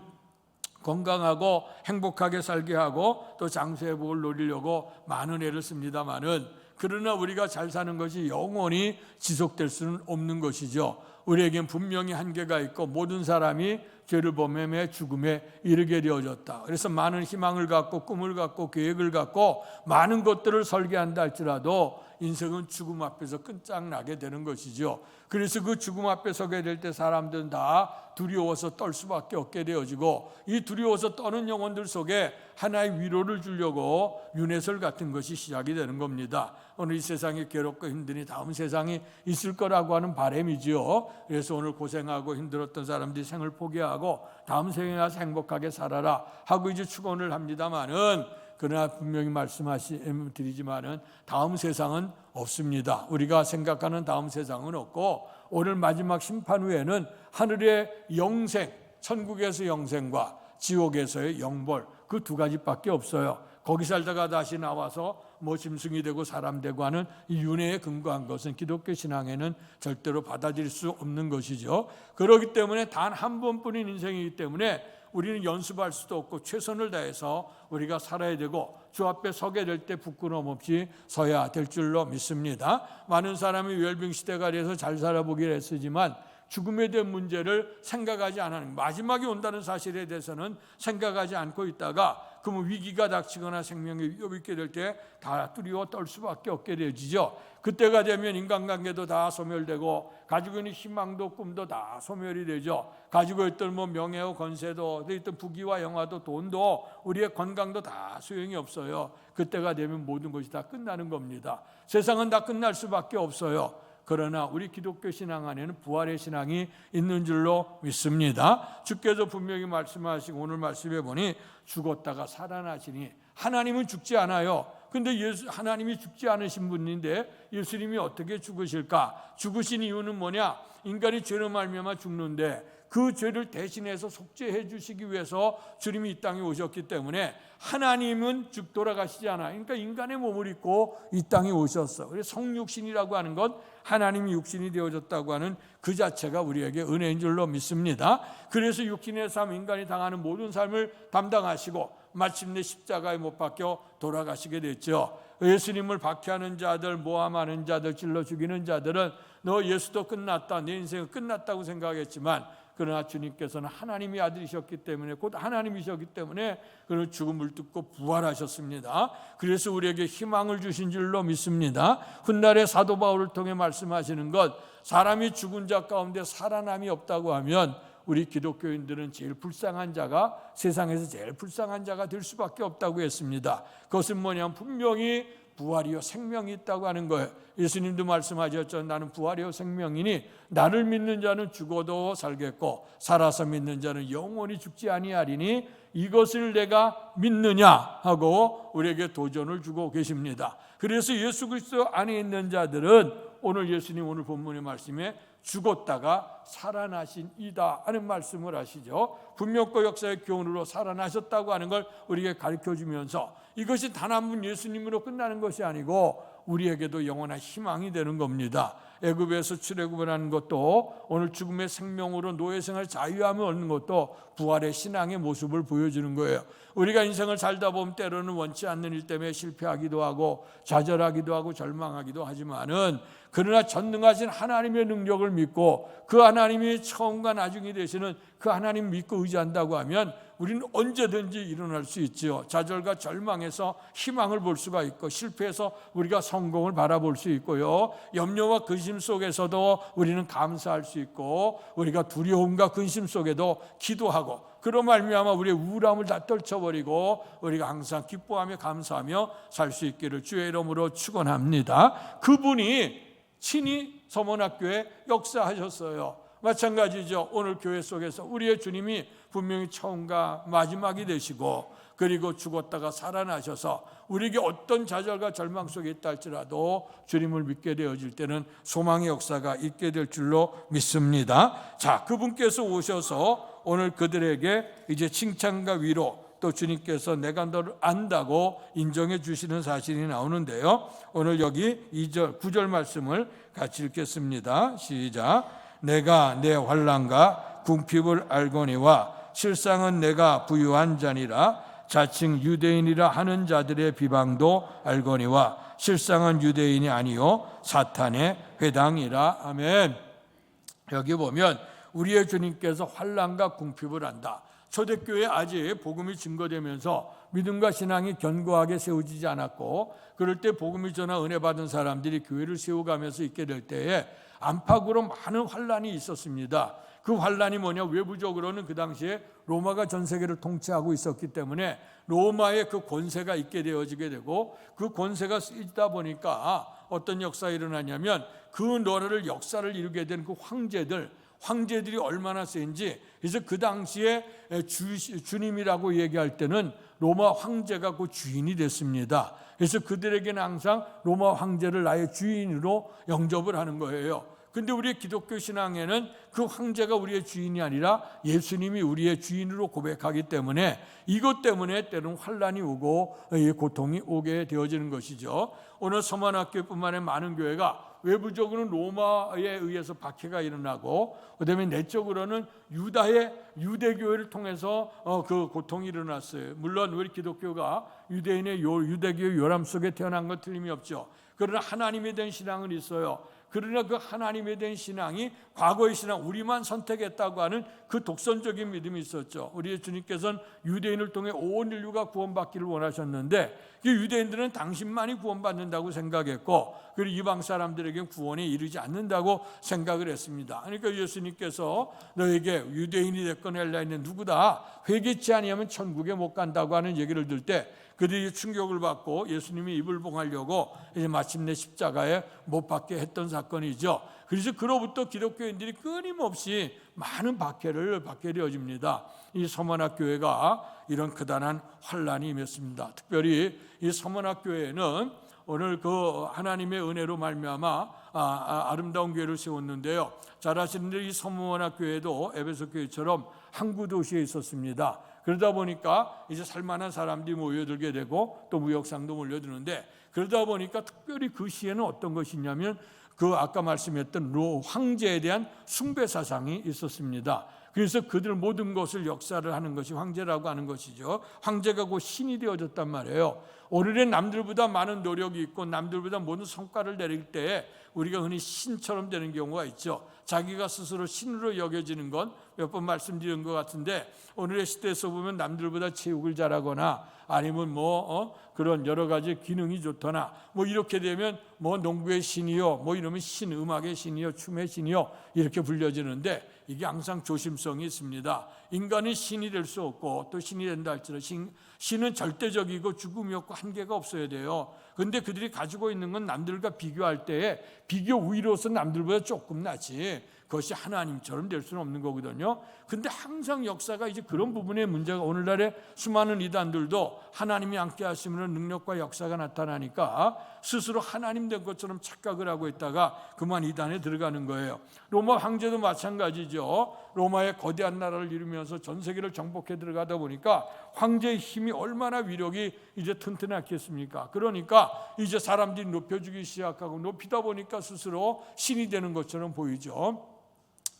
건강하고 행복하게 살게 하고 또 장수회복을 노리려고 많은 애를 씁니다마는, 그러나 우리가 잘 사는 것이 영원히 지속될 수는 없는 것이죠. 우리에겐 분명히 한계가 있고 모든 사람이 죄를 범함에 죽음에 이르게 되어졌다. 그래서 많은 희망을 갖고 꿈을 갖고 계획을 갖고 많은 것들을 설계한다 할지라도 인생은 죽음 앞에서 끝장나게 되는 것이죠. 그래서 그 죽음 앞에 서게 될 때 사람들은 다 두려워서 떨 수밖에 없게 되어지고, 이 두려워서 떠는 영혼들 속에 하나의 위로를 주려고 윤회설 같은 것이 시작이 되는 겁니다. 오늘 이 세상이 괴롭고 힘드니 다음 세상이 있을 거라고 하는 바람이죠. 그래서 오늘 고생하고 힘들었던 사람들이 생을 포기하고 다음 생에 가서 행복하게 살아라 하고 이제 축원을 합니다마는, 그러나 분명히 말씀드리지만은 다음 세상은 없습니다. 우리가 생각하는 다음 세상은 없고, 오늘 마지막 심판 후에는 하늘의 영생, 천국에서 영생과 지옥에서의 영벌, 그 두 가지밖에 없어요. 거기 살다가 다시 나와서 짐승이 되고 사람 되고 하는 이 윤회에 근거한 것은 기독교 신앙에는 절대로 받아들일 수 없는 것이죠. 그렇기 때문에 단 한 번뿐인 인생이기 때문에 우리는 연습할 수도 없고 최선을 다해서 우리가 살아야 되고 주 앞에 서게 될 때 부끄러움 없이 서야 될 줄로 믿습니다. 많은 사람이 웰빙 시대가 돼서 잘 살아보기를 애쓰지만 죽음에 대한 문제를 생각하지 않는, 마지막이 온다는 사실에 대해서는 생각하지 않고 있다가 그러면 위기가 닥치거나 생명에 위협이 있게 될 때 다 두려워 떨 수밖에 없게 되어지죠. 그때가 되면 인간관계도 다 소멸되고 가지고 있는 희망도 꿈도 다 소멸이 되죠. 가지고 있던 명예와 권세도 있던 부귀와 영화도 돈도 우리의 건강도 다 소용이 없어요. 그때가 되면 모든 것이 다 끝나는 겁니다. 세상은 다 끝날 수밖에 없어요. 그러나 우리 기독교 신앙 안에는 부활의 신앙이 있는 줄로 믿습니다. 주께서 분명히 말씀하시고 오늘 말씀해 보니 죽었다가 살아나시니, 하나님은 죽지 않아요. 근데 하나님이 죽지 않으신 분인데 예수님이 어떻게 죽으실까? 죽으신 이유는 뭐냐? 인간이 죄로 말미암아 죽는데 그 죄를 대신해서 속죄해 주시기 위해서 주님이 이 땅에 오셨기 때문에 하나님은 돌아가시지 않아요. 그러니까 인간의 몸을 입고 이 땅에 오셨어. 그래서 성육신이라고 하는 것, 하나님이 육신이 되어졌다고 하는 그 자체가 우리에게 은혜인 줄로 믿습니다. 그래서 육신의 삶, 인간이 당하는 모든 삶을 담당하시고 마침내 십자가에 못 박혀 돌아가시게 됐죠. 예수님을 박해하는 자들, 모함하는 자들, 찔러 죽이는 자들은 너 예수도 끝났다, 내 인생은 끝났다고 생각했지만, 그러나 주님께서는 하나님의 아들이셨기 때문에, 곧 하나님이셨기 때문에 그는 죽음을 뚫고 부활하셨습니다. 그래서 우리에게 희망을 주신 줄로 믿습니다. 훗날에 사도 바울을 통해 말씀하시는 것, 사람이 죽은 자 가운데 살아남이 없다고 하면 우리 기독교인들은 제일 불쌍한 자가, 세상에서 제일 불쌍한 자가 될 수밖에 없다고 했습니다. 그것은 뭐냐면 분명히 부활이요 생명이 있다고 하는 거예요. 예수님도 말씀하셨죠. 나는 부활이요 생명이니 나를 믿는 자는 죽어도 살겠고 살아서 믿는 자는 영원히 죽지 아니하리니 이것을 내가 믿느냐 하고 우리에게 도전을 주고 계십니다. 그래서 예수 그리스도 안에 있는 자들은 오늘 예수님 오늘 본문의 말씀에 죽었다가 살아나신 이다 하는 말씀을 하시죠. 분명과 역사의 교훈으로 살아나셨다고 하는 걸 우리에게 가르쳐주면서 이것이 단 한 분 예수님으로 끝나는 것이 아니고 우리에게도 영원한 희망이 되는 겁니다. 애굽에서 출애굽을 하는 것도, 오늘 죽음의 생명으로 노예생활 자유함을 얻는 것도 부활의 신앙의 모습을 보여주는 거예요. 우리가 인생을 살다 보면 때로는 원치 않는 일 때문에 실패하기도 하고 좌절하기도 하고 절망하기도 하지만은, 그러나 전능하신 하나님의 능력을 믿고 그 하나님이 처음과 나중이 되시는 그 하나님 믿고 의지한다고 하면 우리는 언제든지 일어날 수 있죠. 좌절과 절망에서 희망을 볼 수가 있고, 실패해서 우리가 성공을 바라볼 수 있고요, 염려와 근심 속에서도 우리는 감사할 수 있고, 우리가 두려움과 근심 속에도 기도하고, 그로 말미암아 우리의 우울함을 다 떨쳐버리고 우리가 항상 기뻐하며 감사하며 살 수 있기를 주의 이름으로 축원합니다. 그분이 친히 서문학교에 역사하셨어요. 마찬가지죠. 오늘 교회 속에서 우리의 주님이 분명히 처음과 마지막이 되시고, 그리고 죽었다가 살아나셔서 우리에게 어떤 좌절과 절망 속에 있다 할지라도 주님을 믿게 되어질 때는 소망의 역사가 있게 될 줄로 믿습니다. 자, 그분께서 오셔서 오늘 그들에게 이제 칭찬과 위로, 또 주님께서 내가 너를 안다고 인정해 주시는 사실이 나오는데요. 오늘 여기 2절, 9절 말씀을 같이 읽겠습니다. 시작. 내가 내 환난과 궁핍을 알거니와 실상은 내가 부유한 자니라. 자칭 유대인이라 하는 자들의 비방도 알거니와 실상은 유대인이 아니요 사탄의 회당이라. 아멘. 여기 보면 우리의 주님께서 환난과 궁핍을 안다. 초대교회에 아직 복음이 증거되면서 믿음과 신앙이 견고하게 세워지지 않았고, 그럴 때 복음이 전하 은혜 받은 사람들이 교회를 세워가면서 있게 될 때에 안팎으로 많은 환난이 있었습니다. 그 환난이 뭐냐, 외부적으로는 그 당시에 로마가 전 세계를 통치하고 있었기 때문에 로마의 그 권세가 있게 되어지게 되고, 그 권세가 쓰이다 보니까 어떤 역사가 일어나냐면 그 나라를 역사를 이루게 된 그 황제들이 얼마나 센지, 그래서 그 당시에 주님이라고 얘기할 때는 로마 황제가 그 주인이 됐습니다. 그래서 그들에게는 항상 로마 황제를 나의 주인으로 영접을 하는 거예요. 근데 우리의 기독교 신앙에는 그 황제가 우리의 주인이 아니라 예수님이 우리의 주인으로 고백하기 때문에 이것 때문에 때로는 환난이 오고 고통이 오게 되어지는 것이죠. 오늘 서만학교뿐만 아니라 많은 교회가 외부적으로는 로마에 의해서 박해가 일어나고, 그다음에 내적으로는 유대교회를 통해서 그 고통이 일어났어요. 물론 우리 기독교가 유대교의 요람 속에 태어난 건 틀림이 없죠. 그러나 하나님에 대한 신앙은 있어요. 그러나 그 하나님에 대한 신앙이 과거의 신앙, 우리만 선택했다고 하는 그 독선적인 믿음이 있었죠. 우리의 주님께서는 유대인을 통해 온 인류가 구원받기를 원하셨는데, 그 유대인들은 당신만이 구원받는다고 생각했고, 그리고 이방 사람들에게는 구원에 이르지 않는다고 생각을 했습니다. 그러니까 예수님께서 너에게 유대인이 됐건 헬라인은 누구다 회개치 아니하면 천국에 못 간다고 하는 얘기를 들 때 그들이 충격을 받고 예수님이 입을 봉하려고 이제 마침내 십자가에 못 박게 했던 사건이죠. 그래서 그로부터 기독교인들이 끊임없이 많은 박해를 받게 되어집니다. 이 서문학 교회가 이런 크다란 환난이 임했습니다. 특별히 이 서문학 교회는 오늘 그 하나님의 은혜로 말미암아 아름다운 교회를 세웠는데요. 잘 아시는 대로 이 서문학 교회도 에베소 교회처럼 항구 도시에 있었습니다. 그러다 보니까 이제 살만한 사람들이 모여들게 되고 또 무역상도 몰려드는데, 그러다 보니까 특별히 그 시에는 어떤 것이 있냐면 그 아까 말씀했던 황제에 대한 숭배 사상이 있었습니다. 그래서 그들 모든 것을 역사를 하는 것이 황제라고 하는 것이죠. 황제가 곧 신이 되어졌단 말이에요. 오늘의 남들보다 많은 노력이 있고 남들보다 모든 성과를 내릴 때에 우리가 흔히 신처럼 되는 경우가 있죠. 자기가 스스로 신으로 여겨지는 건 몇 번 말씀드린 것 같은데, 오늘의 시대에서 보면 남들보다 체육을 잘하거나 아니면 그런 여러 가지 기능이 좋거나 이렇게 되면 농구의 신이요, 이러면 신, 음악의 신이요, 춤의 신이요, 이렇게 불려지는데, 이게 항상 조심성이 있습니다. 인간은 신이 될 수 없고, 또 신이 된다 할지라도 신은 절대적이고 죽음이 없고 한계가 없어야 돼요. 그런데 그들이 가지고 있는 건 남들과 비교할 때에 비교 우위로서 남들보다 조금 낫지, 그것이 하나님처럼 될 수는 없는 거거든요. 근데 항상 역사가 이제 그런 부분의 문제가, 오늘날의 수많은 이단들도 하나님이 함께 하시면 능력과 역사가 나타나니까 스스로 하나님 된 것처럼 착각을 하고 있다가 그만 이단에 들어가는 거예요. 로마 황제도 마찬가지죠. 로마의 거대한 나라를 이루면서 전 세계를 정복해 들어가다 보니까 황제의 힘이 얼마나 위력이 이제 튼튼했겠습니까? 그러니까 이제 사람들이 높여주기 시작하고 높이다 보니까 스스로 신이 되는 것처럼 보이죠.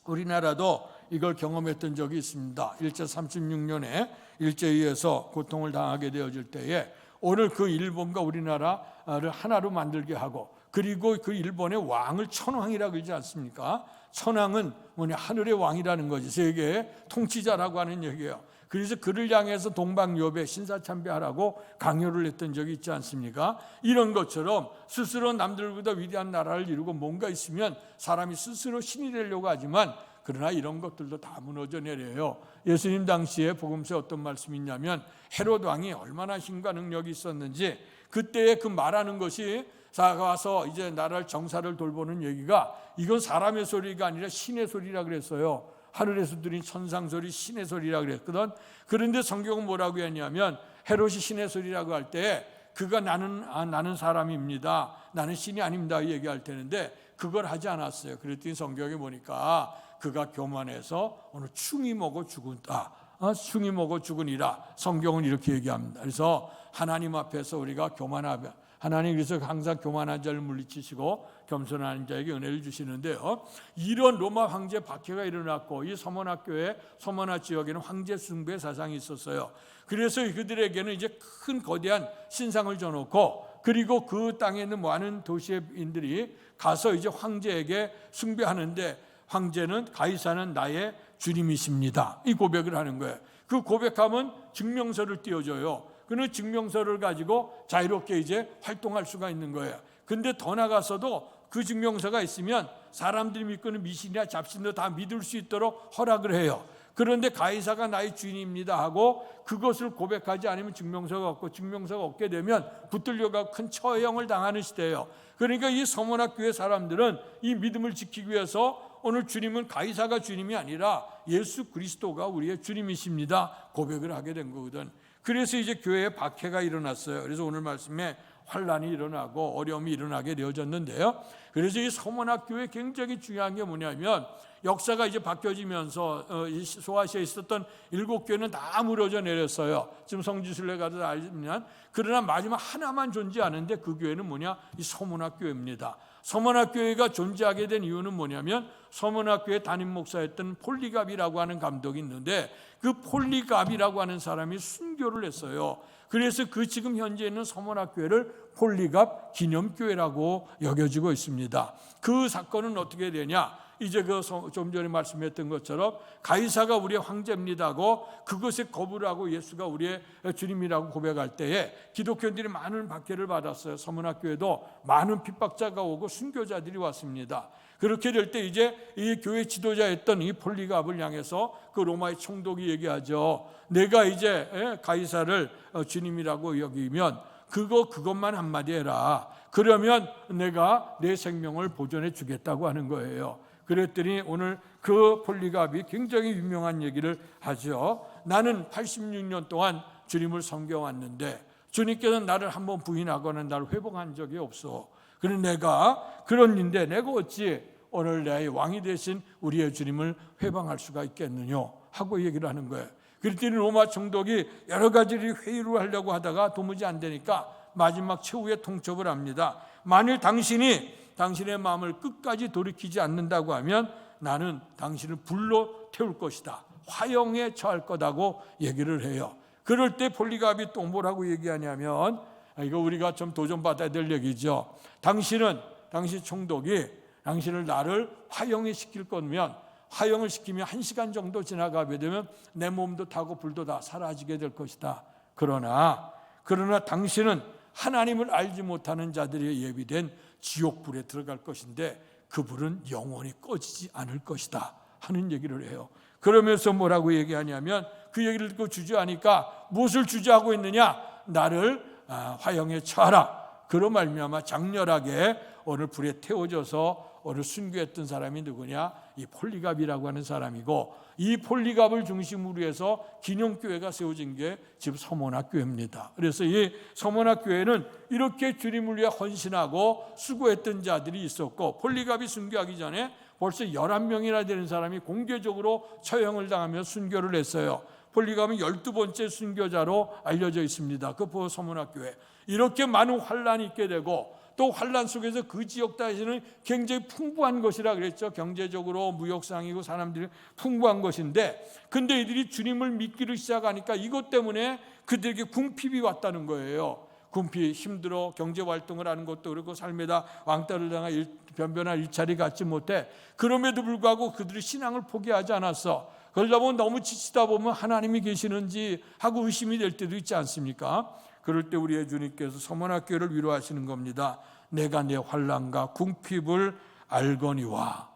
우리나라도 이걸 경험했던 적이 있습니다. 일제 36년에 일제에 의해서 고통을 당하게 되어질 때에 오늘 그 일본과 우리나라를 하나로 만들게 하고, 그리고 그 일본의 왕을 천황이라고 그러지 않습니까? 천황은 하늘의 왕이라는 거지, 세계의 통치자라고 하는 얘기예요. 그래서 그를 향해서 동방요배, 신사참배하라고 강요를 했던 적이 있지 않습니까? 이런 것처럼 스스로 남들보다 위대한 나라를 이루고 뭔가 있으면 사람이 스스로 신이 되려고 하지만, 그러나 이런 것들도 다 무너져 내려요. 예수님 당시에 복음서에 어떤 말씀이 있냐면, 헤롯 왕이 얼마나 힘과 능력이 있었는지, 그때에 그 말하는 것이 와서 이제 나라를 정사를 돌보는 얘기가, 이건 사람의 소리가 아니라 신의 소리라 그랬어요. 하늘에서 들린 천상 소리, 신의 소리라 그랬거든. 그런데 성경은 뭐라고 했냐면, 헤롯이 신의 소리라고 할 때 그가 나는 사람입니다, 나는 신이 아닙니다 얘기할 때는데 그걸 하지 않았어요. 그랬더니 성경에 보니까 그가 교만해서 오늘 충이 먹어 죽었다, 충이 먹어 죽으니라, 성경은 이렇게 얘기합니다. 그래서 하나님 앞에서 우리가 교만하면, 하나님 그래서 항상 교만한 자를 물리치시고 겸손한 자에게 은혜를 주시는데요, 이런 로마 황제 박해가 일어났고, 이 서머나 지역에는 황제 숭배 사상이 있었어요. 그래서 그들에게는 이제 큰 거대한 신상을 줘놓고, 그리고 그 땅에 있는 많은 도시인들이 가서 이제 황제에게 숭배하는데, 황제는, 가이사는 나의 주님이십니다, 이 고백을 하는 거예요. 그 고백하면 증명서를 띄워줘요. 그는 증명서를 가지고 자유롭게 이제 활동할 수가 있는 거예요. 근데 더 나가서도 그 증명서가 있으면 사람들이 믿고는 미신이나 잡신도 다 믿을 수 있도록 허락을 해요. 그런데 가이사가 나의 주인입니다 하고 그것을 고백하지 않으면 증명서가 없고, 증명서가 없게 되면 붙들려가 큰 처형을 당하는 시대예요. 그러니까 이 서머나 교회 사람들은 이 믿음을 지키기 위해서 오늘 주님은 가이사가 주님이 아니라 예수 그리스도가 우리의 주님이십니다 고백을 하게 된 거거든. 그래서 이제 교회에 박해가 일어났어요. 그래서 오늘 말씀에 환란이 일어나고 어려움이 일어나게 되어졌는데요. 그래서 이 서머나 교회 굉장히 중요한 게 뭐냐면, 역사가 이제 바뀌어지면서 소아시아에 있었던 7교회는 다 무너져 내렸어요. 지금 성지순례 가도 알지만, 그러나 마지막 하나만 존재하는데 그 교회는 뭐냐? 이 서머나 교회입니다. 서머나 교회가 존재하게 된 이유는 뭐냐면, 서머나 교회 담임 목사였던 폴리갑이라고 하는 감독이 있는데, 그 폴리갑이라고 하는 사람이 순교를 했어요. 그래서 그 지금 현재 있는 서머나 교회를 폴리갑 기념교회라고 여겨지고 있습니다. 그 사건은 어떻게 되냐? 이제 좀 전에 말씀했던 것처럼 가이사가 우리의 황제입니다고 그것에 거부를 하고 예수가 우리의 주님이라고 고백할 때에 기독교인들이 많은 박해를 받았어요. 서머나 교회도 많은 핍박자가 오고 순교자들이 왔습니다. 그렇게 될 때 이제 이 교회 지도자였던 이 폴리갑을 향해서 그 로마의 총독이 얘기하죠. 내가 이제 가이사를 주님이라고 여기면 그것만 한마디 해라. 그러면 내가 내 생명을 보존해 주겠다고 하는 거예요. 그랬더니 오늘 그 폴리갑이 굉장히 유명한 얘기를 하죠. 나는 86년 동안 주님을 섬겨왔는데 주님께서는 나를 한번 부인하거나 나를 회복한 적이 없어. 그런데 내가 그런인데 내가 어찌 오늘 내 왕이 되신 우리의 주님을 회방할 수가 있겠느냐 하고 얘기를 하는 거예요. 그랬더니 로마 총독이 여러 가지를 회의를 하려고 하다가 도무지 안 되니까 마지막 최후의 통첩을 합니다. 만일 당신이 당신의 마음을 끝까지 돌이키지 않는다고 하면 나는 당신을 불로 태울 것이다, 화형에 처할 거다고 얘기를 해요. 그럴 때 폴리갑이 또 뭐라고 얘기하냐면, 이거 우리가 좀 도전받아야 될 얘기죠. 당신 총독이 당신을 나를 화형에 시킬 거면, 화형을 시키면 1시간 정도 지나가게 되면 내 몸도 타고 불도 다 사라지게 될 것이다. 그러나 당신은 하나님을 알지 못하는 자들이 예비된 지옥불에 들어갈 것인데 그 불은 영원히 꺼지지 않을 것이다 하는 얘기를 해요. 그러면서 뭐라고 얘기하냐면, 그 얘기를 듣고 주저하니까 무엇을 주저하고 있느냐, 나를 화형에 처하라. 그로 말미암아 장렬하게 오늘 불에 태워져서 오늘 순교했던 사람이 누구냐, 이 폴리갑이라고 하는 사람이고, 이 폴리갑을 중심으로 해서 기념교회가 세워진 게 지금 서문학교회입니다. 그래서 이 서문학교회는 이렇게 주님을 위해 헌신하고 수고했던 자들이 있었고, 폴리갑이 순교하기 전에 벌써 11명이나 되는 사람이 공개적으로 처형을 당하며 순교를 했어요. 폴리갑은 12번째 순교자로 알려져 있습니다. 그 서문학교회. 이렇게 많은 환란이 있게 되고, 또 환란 속에서 그 지역 다시는 굉장히 풍부한 것이라 그랬죠. 경제적으로 무역상이고 사람들이 풍부한 것인데, 근데 이들이 주님을 믿기를 시작하니까 이것 때문에 그들에게 궁핍이 왔다는 거예요. 궁핍, 힘들어 경제 활동을 하는 것도 그렇고 삶에다 왕따를 당한 변변한 일자리 갖지 못해. 그럼에도 불구하고 그들이 신앙을 포기하지 않았어. 그러다 보면 너무 지치다 보면 하나님이 계시는지 하고 의심이 될 때도 있지 않습니까? 그럴 때 우리의 주님께서 서문학교회를 위로하시는 겁니다. 내가 내 환난과 궁핍을 알거니와.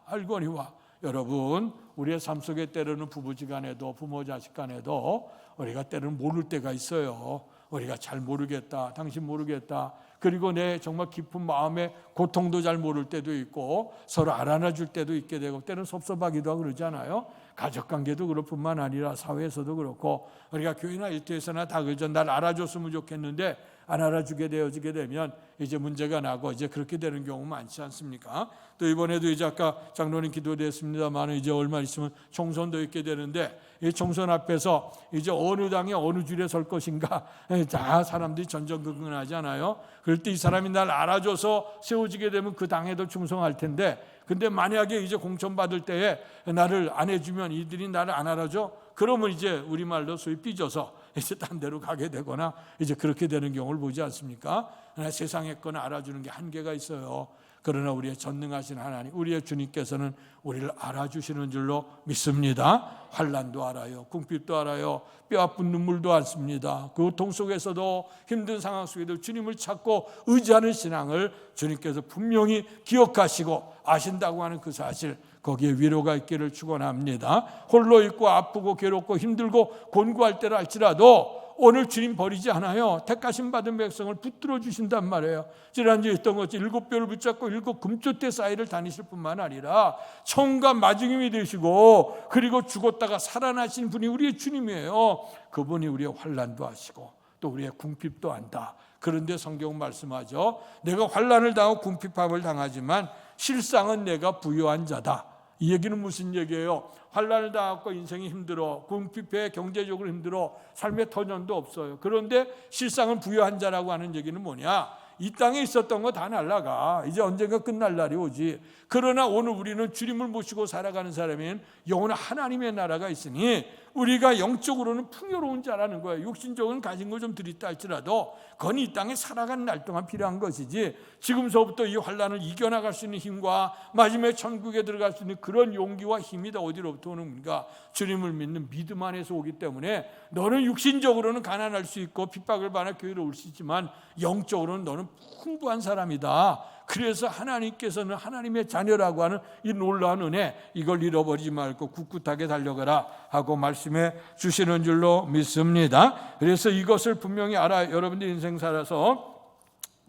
여러분, 우리의 삶 속에 때로는 부부지간에도 부모 자식간에도 우리가 때로는 모를 때가 있어요. 우리가 잘 모르겠다, 당신 모르겠다, 그리고 내 정말 깊은 마음의 고통도 잘 모를 때도 있고, 서로 알아놔줄 때도 있게 되고, 때로는 섭섭하기도 하고 그러잖아요. 가족관계도 그럴 뿐만 아니라 사회에서도 그렇고, 우리가 교회나 일터에서나 다 그러죠. 날 알아줬으면 좋겠는데 안 알아주게 되어지게 되면 이제 문제가 나고 이제 그렇게 되는 경우 많지 않습니까? 또 이번에도 이제 아까 장로님 기도됐습니다만 이제 얼마 있으면 총선도 있게 되는데, 이 총선 앞에서 이제 어느 당에 어느 줄에 설 것인가 다 사람들이 전전긍긍하잖아요. 그럴 때 이 사람이 날 알아줘서 세워지게 되면 그 당에도 충성할 텐데, 근데 만약에 이제 공천받을 때에 나를 안 해주면, 이들이 나를 안 알아줘, 그러면 이제 우리말로 소위 삐져서 이제 딴 데로 가게 되거나 이제 그렇게 되는 경우를 보지 않습니까? 세상에 거나 알아주는 게 한계가 있어요. 그러나 우리의 전능하신 하나님, 우리의 주님께서는 우리를 알아주시는 줄로 믿습니다. 환난도 알아요, 궁핍도 알아요, 뼈아픈 눈물도 않습니다. 그 고통 속에서도, 힘든 상황 속에도 주님을 찾고 의지하는 신앙을 주님께서 분명히 기억하시고 아신다고 하는 그 사실, 거기에 위로가 있기를 축원합니다. 홀로 있고 아프고 괴롭고 힘들고 곤고할 때를 알지라도 오늘 주님 버리지 않아요. 택하심 받은 백성을 붙들어 주신단 말이에요. 지난주에 했던 것이 7뼈를 붙잡고 7 금조대 사이를 다니실 뿐만 아니라 처음과 마지막이 되시고, 그리고 죽었다가 살아나신 분이 우리의 주님이에요. 그분이 우리의 환난도 아시고 또 우리의 궁핍도 안다. 그런데 성경은 말씀하죠. 내가 환난을 당하고 궁핍함을 당하지만 실상은 내가 부유한 자다. 이 얘기는 무슨 얘기예요? 환난을 당하고 인생이 힘들어, 궁핍해, 경제적으로 힘들어, 삶의 터전도 없어요. 그런데 실상은 부유한 자라고 하는 얘기는 뭐냐? 이 땅에 있었던 거 다 날아가. 이제 언젠가 끝날 날이 오지. 그러나 오늘 우리는 주님을 모시고 살아가는 사람인 영원한 하나님의 나라가 있으니 우리가 영적으로는 풍요로운 자라는 거예요. 육신적으로는 가진 거 좀 드렸다 할지라도 그건 이 땅에 살아가는 날 동안 필요한 것이지, 지금서부터 이 환난을 이겨나갈 수 있는 힘과 마지막에 천국에 들어갈 수 있는 그런 용기와 힘이 다 어디로부터 오는가? 주님을 믿는 믿음 안에서 오기 때문에, 너는 육신적으로는 가난할 수 있고 핍박을 받아 교회로 올 수 있지만 영적으로는 너는 풍부한 사람이다. 그래서 하나님께서는 하나님의 자녀라고 하는 이 놀라운 은혜, 이걸 잃어버리지 말고 굳굳하게 달려가라 하고 말씀해 주시는 줄로 믿습니다. 그래서 이것을 분명히 알아. 여러분들 인생 살아서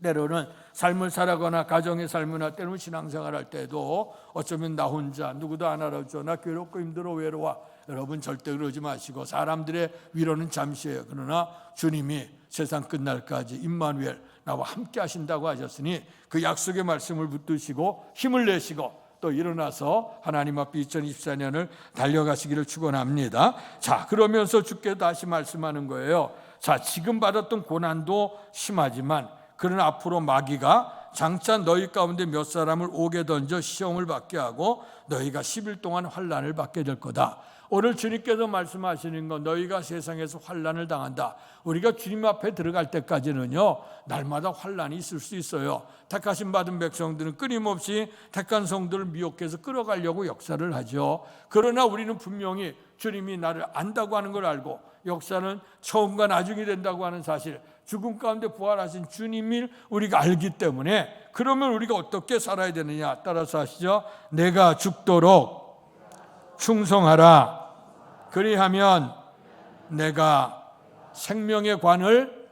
때로는 삶을 살아가거나 가정의 삶이나 때로는 신앙생활할 때도 어쩌면 나 혼자 누구도 안 알아줘, 나 괴롭고 힘들어 외로워. 여러분 절대 그러지 마시고, 사람들의 위로는 잠시예요. 그러나 주님이 세상 끝날까지 임마누엘 나와 함께 하신다고 하셨으니 그 약속의 말씀을 붙드시고 힘을 내시고 또 일어나서 하나님 앞에 2024년을 달려가시기를 축원합니다. 자, 그러면서 주께 다시 말씀하는 거예요. 자, 지금 받았던 고난도 심하지만 그러나 앞으로 마귀가 장차 너희 가운데 몇 사람을 옥에 던져 시험을 받게 하고 너희가 10일 동안 환난을 받게 될 거다. 오늘 주님께서 말씀하시는 건 너희가 세상에서 환난을 당한다. 우리가 주님 앞에 들어갈 때까지는요, 날마다 환난이 있을 수 있어요. 택하심 받은 백성들은 끊임없이 택한 성들을 미혹해서 끌어가려고 역사를 하죠. 그러나 우리는 분명히 주님이 나를 안다고 하는 걸 알고, 역사는 처음과 나중이 된다고 하는 사실, 죽음 가운데 부활하신 주님을 우리가 알기 때문에, 그러면 우리가 어떻게 살아야 되느냐? 따라서 하시죠. 내가 죽도록 충성하라. 그리하면 내가 생명의 관을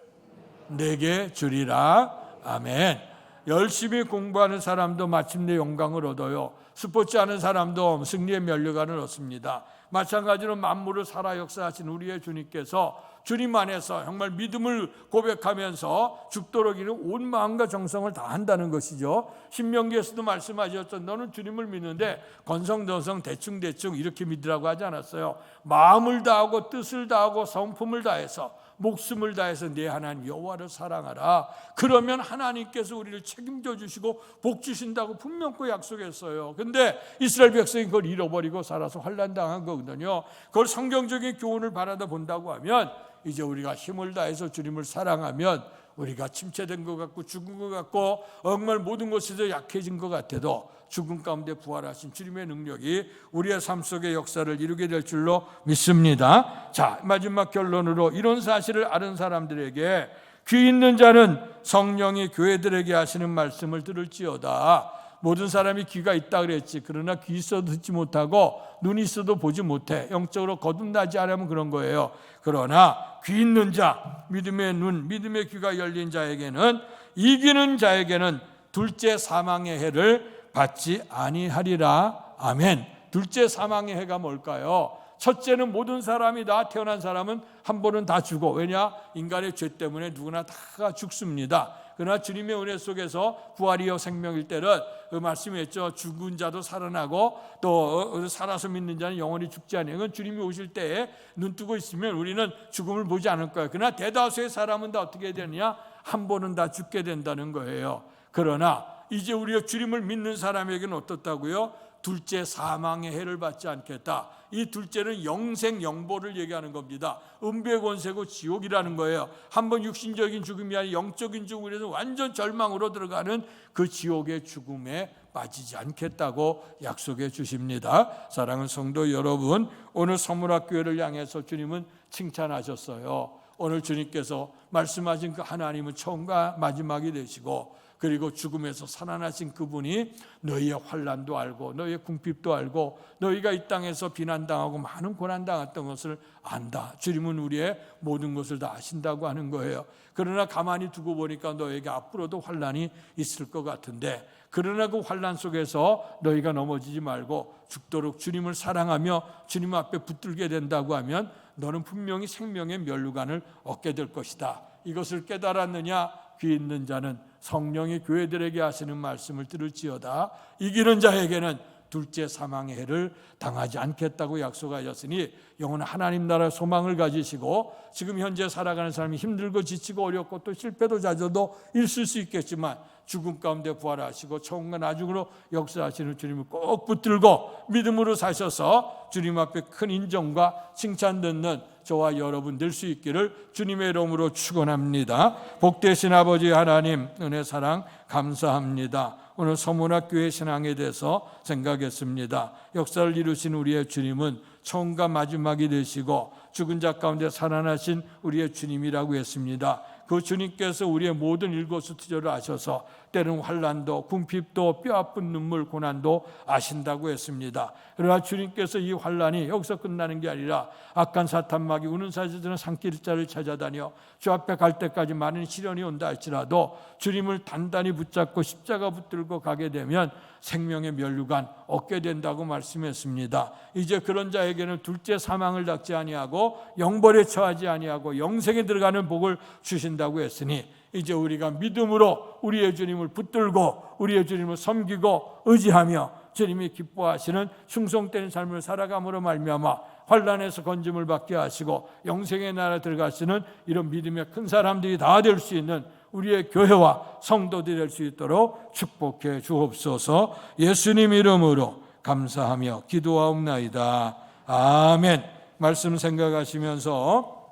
내게 주리라. 아멘. 열심히 공부하는 사람도 마침내 영광을 얻어요. 스포츠 하는 사람도 승리의 면류관을 얻습니다. 마찬가지로 만물을 살아 역사하신 우리의 주님께서 주님 안에서 정말 믿음을 고백하면서 죽도록 이는 온 마음과 정성을 다한다는 것이죠. 신명기에서도 말씀하셨죠. 너는 주님을 믿는데 건성너성 대충대충 이렇게 믿으라고 하지 않았어요. 마음을 다하고 뜻을 다하고 성품을 다해서 목숨을 다해서 내 하나님 여호와를 사랑하라. 그러면 하나님께서 우리를 책임져 주시고 복 주신다고 분명히 약속했어요. 근데 이스라엘 백성이 그걸 잃어버리고 살아서 환난당한 거거든요. 그걸 성경적인 교훈을 바라다 본다고 하면, 이제 우리가 힘을 다해서 주님을 사랑하면 우리가 침체된 것 같고 죽은 것 같고 정말 모든 것에서 약해진 것 같아도 죽음 가운데 부활하신 주님의 능력이 우리의 삶 속의 역사를 이루게 될 줄로 믿습니다. 자, 마지막 결론으로 이런 사실을 아는 사람들에게 귀 있는 자는 성령이 교회들에게 하시는 말씀을 들을지어다. 모든 사람이 귀가 있다 그랬지. 그러나 귀 있어도 듣지 못하고 눈이 있어도 보지 못해. 영적으로 거듭나지 않으면 그런 거예요. 그러나 귀 있는 자, 믿음의 눈, 믿음의 귀가 열린 자에게는, 이기는 자에게는 둘째 사망의 해를 받지 아니하리라. 아멘. 둘째 사망의 해가 뭘까요? 첫째는 모든 사람이 다, 태어난 사람은 한 번은 다 죽어. 왜냐? 인간의 죄 때문에 누구나 다 죽습니다. 그러나 주님의 은혜 속에서 부활이요 생명일 때는 그 말씀이 했죠. 죽은 자도 살아나고 또 살아서 믿는 자는 영원히 죽지 않아요. 그건 주님이 오실 때에 눈 뜨고 있으면 우리는 죽음을 보지 않을 거예요. 그러나 대다수의 사람은 다 어떻게 되느냐? 한 번은 다 죽게 된다는 거예요. 그러나 이제 우리가 주님을 믿는 사람에게는 어떻다고요? 둘째 사망의 해를 받지 않겠다. 이 둘째는 영생 영보를 얘기하는 겁니다. 음부의 권세고 지옥이라는 거예요. 한번 육신적인 죽음이 아니라 영적인 죽음에서 완전 절망으로 들어가는 그 지옥의 죽음에 빠지지 않겠다고 약속해 주십니다. 사랑하는 성도 여러분, 오늘 서문학교회를 향해서 주님은 칭찬하셨어요. 오늘 주님께서 말씀하신 그 하나님은 처음과 마지막이 되시고, 그리고 죽음에서 살아나신 그분이 너희의 환난도 알고 너희의 궁핍도 알고 너희가 이 땅에서 비난당하고 많은 고난당했던 것을 안다. 주님은 우리의 모든 것을 다 아신다고 하는 거예요. 그러나 가만히 두고 보니까 너희에게 앞으로도 환난이 있을 것 같은데, 그러나 그 환난 속에서 너희가 넘어지지 말고 죽도록 주님을 사랑하며 주님 앞에 붙들게 된다고 하면 너는 분명히 생명의 면류관을 얻게 될 것이다. 이것을 깨달았느냐? 귀 있는 자는 성령이 교회들에게 하시는 말씀을 들을지어다. 이기는 자에게는 둘째 사망의 해를 당하지 않겠다고 약속하셨으니, 영원한 하나님 나라의 소망을 가지시고 지금 현재 살아가는 사람이 힘들고 지치고 어렵고 또 실패도 잦아도 있을 수 있겠지만 죽음 가운데 부활하시고 처음과 나중으로 역사하시는 주님을 꼭 붙들고 믿음으로 사셔서 주님 앞에 큰 인정과 칭찬 듣는 저와 여러분 될 수 있기를 주님의 이름으로 축원합니다. 복되신 아버지 하나님, 은혜 사랑 감사합니다. 오늘 서문학교회 신앙에 대해서 생각했습니다. 역사를 이루신 우리의 주님은 처음과 마지막이 되시고 죽은 자 가운데 살아나신 우리의 주님이라고 했습니다. 그 주님께서 우리의 모든 일거수투저를 아셔서 때로는 환난도 궁핍도 뼈아픈 눈물 고난도 아신다고 했습니다. 그러나 주님께서 이 환난이 여기서 끝나는 게 아니라 악한 사탄마귀 우는 사자들은 산길자를 찾아다녀 주 앞에 갈 때까지 많은 시련이 온다 할지라도 주님을 단단히 붙잡고 십자가 붙들고 가게 되면 생명의 면류관 얻게 된다고 말씀했습니다. 이제 그런 자에게는 둘째 사망을 닥지 아니하고 영벌에 처하지 아니하고 영생에 들어가는 복을 주신다고 했으니, 이제 우리가 믿음으로 우리의 주님을 붙들고 우리의 주님을 섬기고 의지하며 주님이 기뻐하시는 충성된 삶을 살아감으로 말미암아 환난에서 건짐을 받게 하시고 영생의 나라에 들어가시는 이런 믿음의 큰 사람들이 다 될 수 있는 우리의 교회와 성도들이 될 수 있도록 축복해 주옵소서. 예수님 이름으로 감사하며 기도하옵나이다. 아멘. 말씀 생각하시면서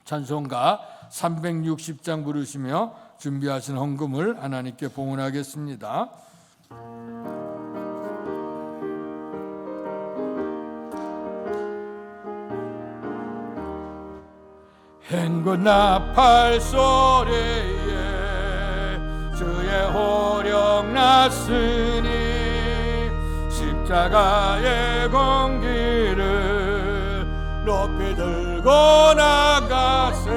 찬송가 360장 부르시며 준비하신 헌금을 하나님께 봉헌하겠습니다. 행군 나팔 소리에 주의 호령 났으니 십자가의 공기를 높이 들고 나가세.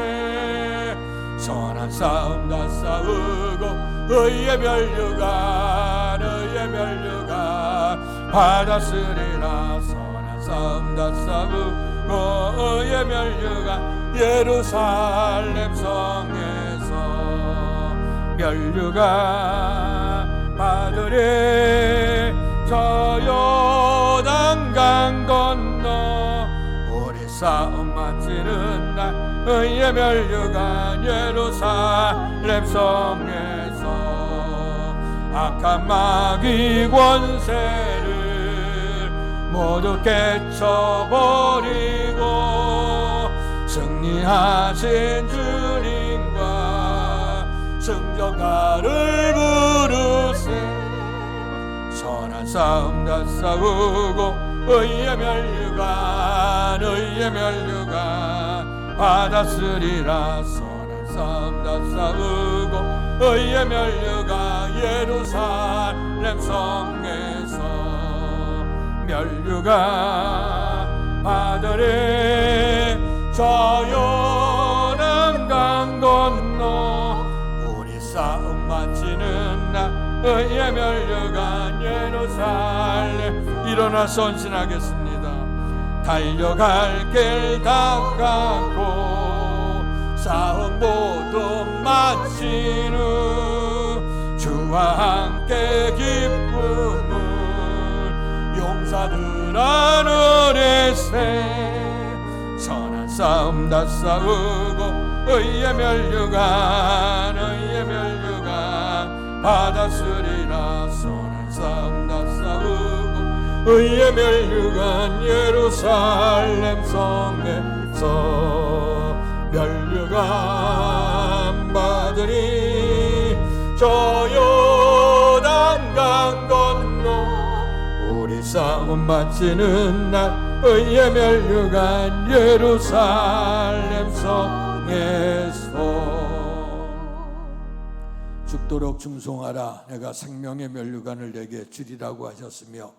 선한 싸움 다 싸우고 의의 면류관 받았으리라. 선한 싸움 다 싸우고 의의 면류관 예루살렘 성에서 면류관 받으리. 저 요단강 건너 우리 싸움 마치는 날 의의 면류관 예루살렘 성에서 악한 마귀 권세를 모두 깨쳐버리고 승리하신 주님과 승전가를 부르세. 선한 싸움 다 싸우고 의의 면류관 받았으리라. 선한 싸움 다 싸우고 의의 면류관 예루살렘 성에서 면류관 받으리. 저 요단강 건너 우리 싸움 마치는 날 의의 면류관 예루살렘. 일어나 선신하겠습니다. 달려갈 길 닦았고 싸움 모두 마친 후 주와 함께 기쁨을 용사들 하늘에세. 선한 싸움 다 싸우고 의의 면류관 받았으리라. 선한 싸움 다 싸우고 의의 면류관 예루살렘 성에서 면류관 받으리. 저 요단강 건너 우리 싸움 마치는 날 의의 면류관 예루살렘 성에서. 죽도록 충성하라. 내가 생명의 면류관을 내게 주리라고 하셨으며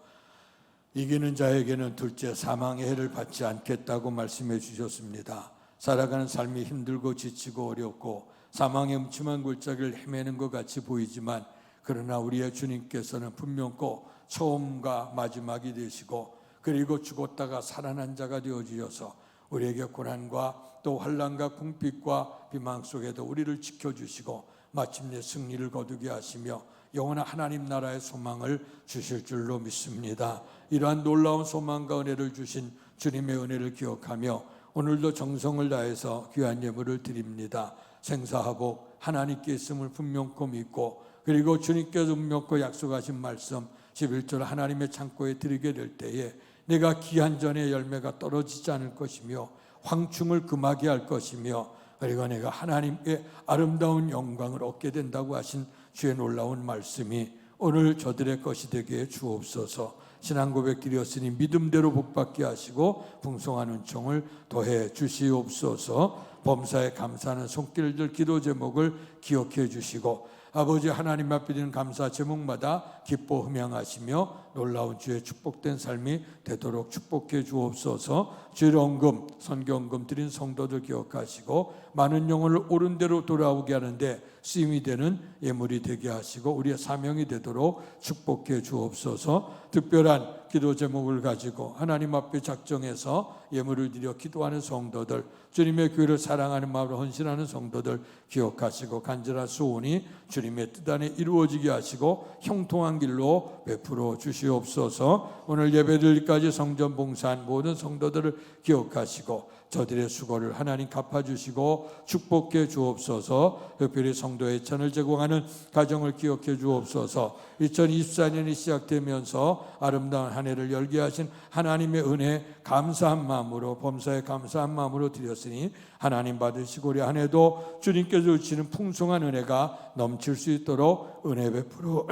이기는 자에게는 둘째 사망의 해를 받지 않겠다고 말씀해 주셨습니다. 살아가는 삶이 힘들고 지치고 어렵고 사망의 음침한 골짜기를 헤매는 것 같이 보이지만 그러나 우리의 주님께서는 분명코 처음과 마지막이 되시고 그리고 죽었다가 살아난 자가 되어주셔서 우리에게 고난과 또 환난과 궁핍과 비망 속에도 우리를 지켜주시고 마침내 승리를 거두게 하시며 영원한 하나님 나라의 소망을 주실 줄로 믿습니다. 이러한 놀라운 소망과 은혜를 주신 주님의 은혜를 기억하며 오늘도 정성을 다해서 귀한 예물을 드립니다. 생사하복 하나님께 있음을 분명코 믿고 그리고 주님께서 분명코 약속하신 말씀 11절 하나님의 창고에 드리게 될 때에 내가 기한 전에 열매가 떨어지지 않을 것이며 황충을 금하게 할 것이며 그리고 내가 하나님의 아름다운 영광을 얻게 된다고 하신 주의 놀라운 말씀이 오늘 저들의 것이 되게 해 주옵소서. 신앙 고백길이었으니 믿음대로 복받게 하시고 풍성한 은총을 더해 주시옵소서. 범사에 감사하는 손길들 기도 제목을 기억해 주시고 아버지 하나님 앞에 드리는 감사 제목마다 기뻐 흠양하시며 놀라운 주의 축복된 삶이 되도록 축복해 주옵소서. 주의 헌금, 선교헌금 드린 성도들 기억하시고 많은 영혼을 옳은 대로 돌아오게 하는데 쓰임이 되는 예물이 되게 하시고 우리의 사명이 되도록 축복해 주옵소서. 특별한 기도 제목을 가지고 하나님 앞에 작정해서 예물을 드려 기도하는 성도들, 주님의 교회를 사랑하는 마음으로 헌신하는 성도들 기억하시고 간절한 소원이 주님의 뜻 안에 이루어지게 하시고 형통한 길로 베풀어 주시옵소서. 오늘 예배드릴까지 성전 봉사한 모든 성도들을 기억하시고 저들의 수고를 하나님 갚아주시고 축복해 주옵소서. 특별히 성도의 찬을 제공하는 가정을 기억해 주옵소서. 2024년이 시작되면서 아름다운 한 해를 열게 하신 하나님의 은혜 감사한 마음으로, 범사에 감사한 마음으로 드렸으니 하나님 받으시고 우리 한 해도 주님께서 주시는 풍성한 은혜가 넘칠 수 있도록 은혜 베풀어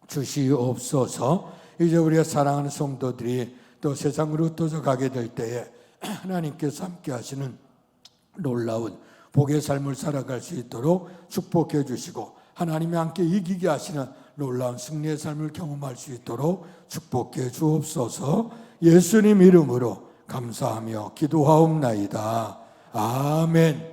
주시옵소서. 이제 우리가 사랑하는 성도들이 또 세상으로 떠져가게 될 때에 하나님께서 함께 하시는 놀라운 복의 삶을 살아갈 수 있도록 축복해 주시고 하나님이 함께 이기게 하시는 놀라운 승리의 삶을 경험할 수 있도록 축복해 주옵소서. 예수님 이름으로 감사하며 기도하옵나이다. 아멘.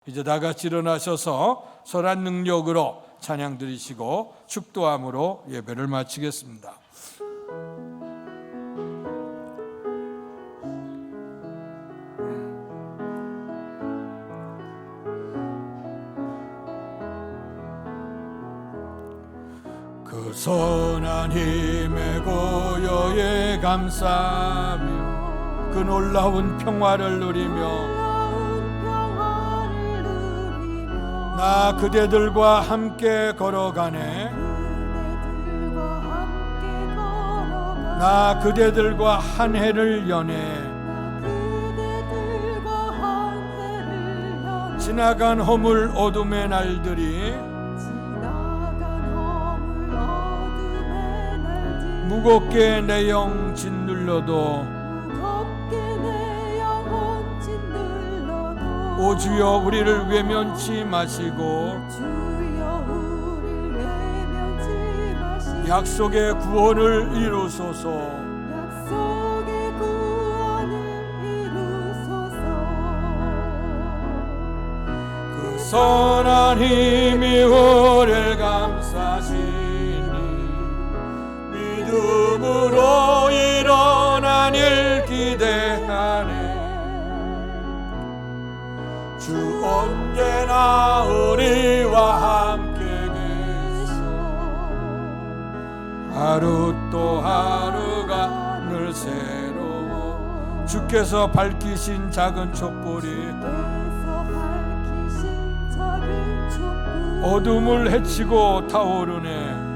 이제 다 같이 일어나셔서 선한 능력으로 찬양 드리시고 축도함으로 예배를 마치겠습니다. 그 선한 힘의 고요에 감사하며 그 놀라운 평화를 누리며 나 그대들과 함께 걸어가네. 나 그대들과 한 해를 여네. 지나간 허물 어둠의 날들이 무겁게 내 영 짓눌러도 오 주여 우리를 외면치 마시고 약속의 구원을 이루소서. 그 선한 힘이 우리를 감싸시니 믿음으로 일어난 일 기대하네. 주 언제나 우리와 함께 계셔. 하루 또 하루가 늘 새로워. 주께서 밝히신 작은 촛불이 어둠을 헤치고 타오르네.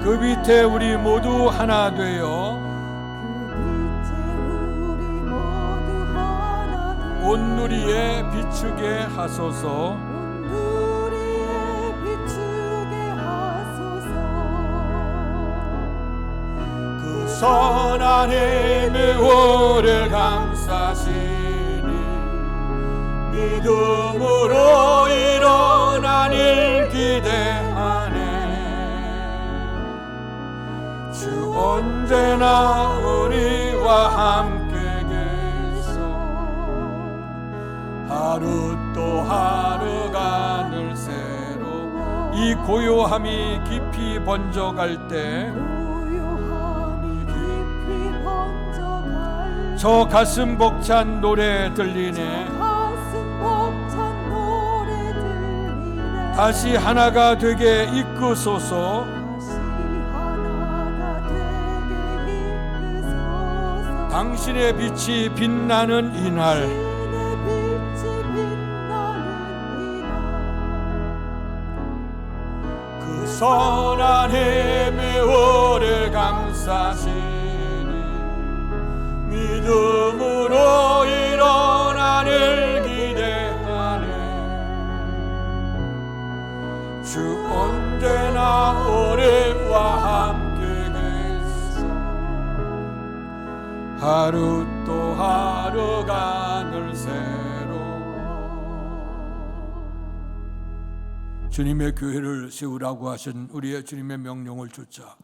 그 밑에 우리 모두 하나 되어 온누리에 비추게 하소서. 그 선한 힘이 우리를 감싸시니 믿음으로 일어난 일 기대하네. 주 언제나 우리와 함께 하루 또 하루가 늘 새로. 이 고요함이 깊이 번져갈 때 저 가슴 벅찬 노래 들리네. 다시 하나가 되게 이끄소서. 당신의 빛이 빛나는 이날 그 선한 힘이 우리를 감싸시니 믿음으로 일어난 일 기대하네. 주 언제나 우리와 함께 계셔. 주님의 교회를 세우라고 하신 우리의 주님의 명령을 좇아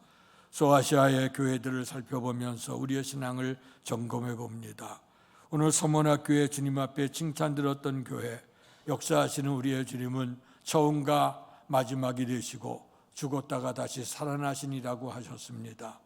소아시아의 교회들을 살펴보면서 우리의 신앙을 점검해 봅니다. 오늘 서문학교회 주님 앞에 칭찬 들었던 교회, 역사하시는 우리의 주님은 처음과 마지막이 되시고 죽었다가 다시 살아나시니라고 하셨습니다.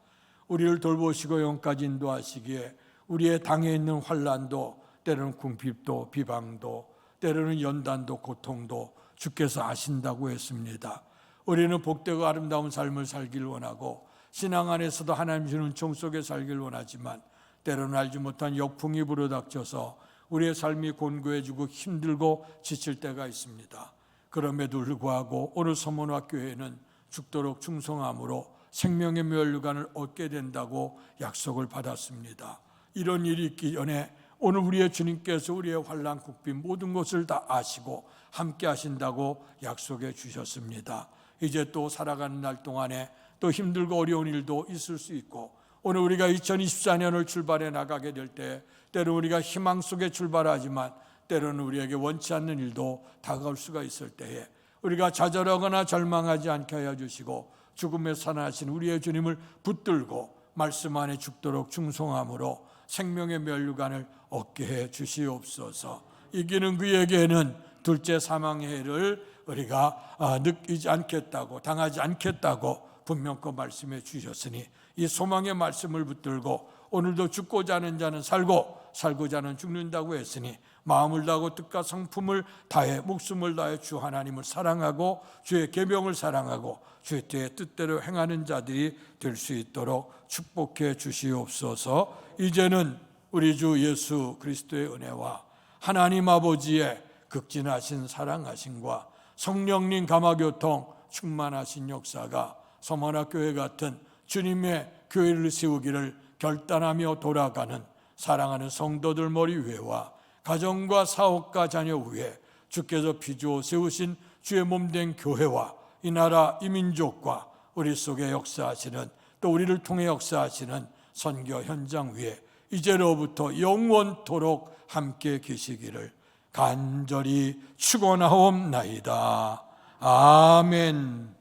우리를 돌보시고 영까지 인도하시기에 우리의 당에 있는 환난도, 때로는 궁핍도, 비방도, 때로는 연단도, 고통도 주께서 아신다고 했습니다. 우리는 복되고 아름다운 삶을 살길 원하고 신앙 안에서도 하나님 주는 총 속에 살길 원하지만 때로는 알지 못한 역풍이 불어닥쳐서 우리의 삶이 곤고해지고 힘들고 지칠 때가 있습니다. 그럼에도 불구하고 오늘 서문학교회는 죽도록 충성함으로 생명의 면류관을 얻게 된다고 약속을 받았습니다. 이런 일이 있기 전에 오늘 우리의 주님께서 우리의 환난 국빈 모든 것을 다 아시고 함께 하신다고 약속해 주셨습니다. 이제 또 살아가는 날 동안에 또 힘들고 어려운 일도 있을 수 있고 오늘 우리가 2024년을 출발해 나가게 될 때 때로는 우리가 희망 속에 출발하지만 때로는 우리에게 원치 않는 일도 다가올 수가 있을 때에 우리가 좌절하거나 절망하지 않게 하여 주시고 죽음에 사나신 우리의 주님을 붙들고 말씀 안에 죽도록 충성함으로 생명의 면류관을 얻게 해 주시옵소서. 이기는 그에게는 둘째 사망의 해를 우리가 느끼지 않겠다고, 당하지 않겠다고 분명히 말씀해 주셨으니 이 소망의 말씀을 붙들고 오늘도 죽고자 하는 자는 살고 살고자 하는 죽는다고 했으니 마음을 다하고 뜻과 성품을 다해 목숨을 다해 주 하나님을 사랑하고 주의 계명을 사랑하고 주의 뜻대로 행하는 자들이 될 수 있도록 축복해 주시옵소서. 이제는 우리 주 예수 그리스도의 은혜와 하나님 아버지의 극진하신 사랑하심과 성령님 감화교통 충만하신 역사가 서문학교회 같은 주님의 교회를 세우기를 결단하며 돌아가는 사랑하는 성도들 머리 위에와 가정과 사업과 자녀 위에 주께서 피주어 세우신 주의 몸된 교회와 이 나라 이 민족과 우리 속에 역사하시는 또 우리를 통해 역사하시는 선교 현장 위에 이제로부터 영원토록 함께 계시기를 간절히 축원하옵나이다. 아멘.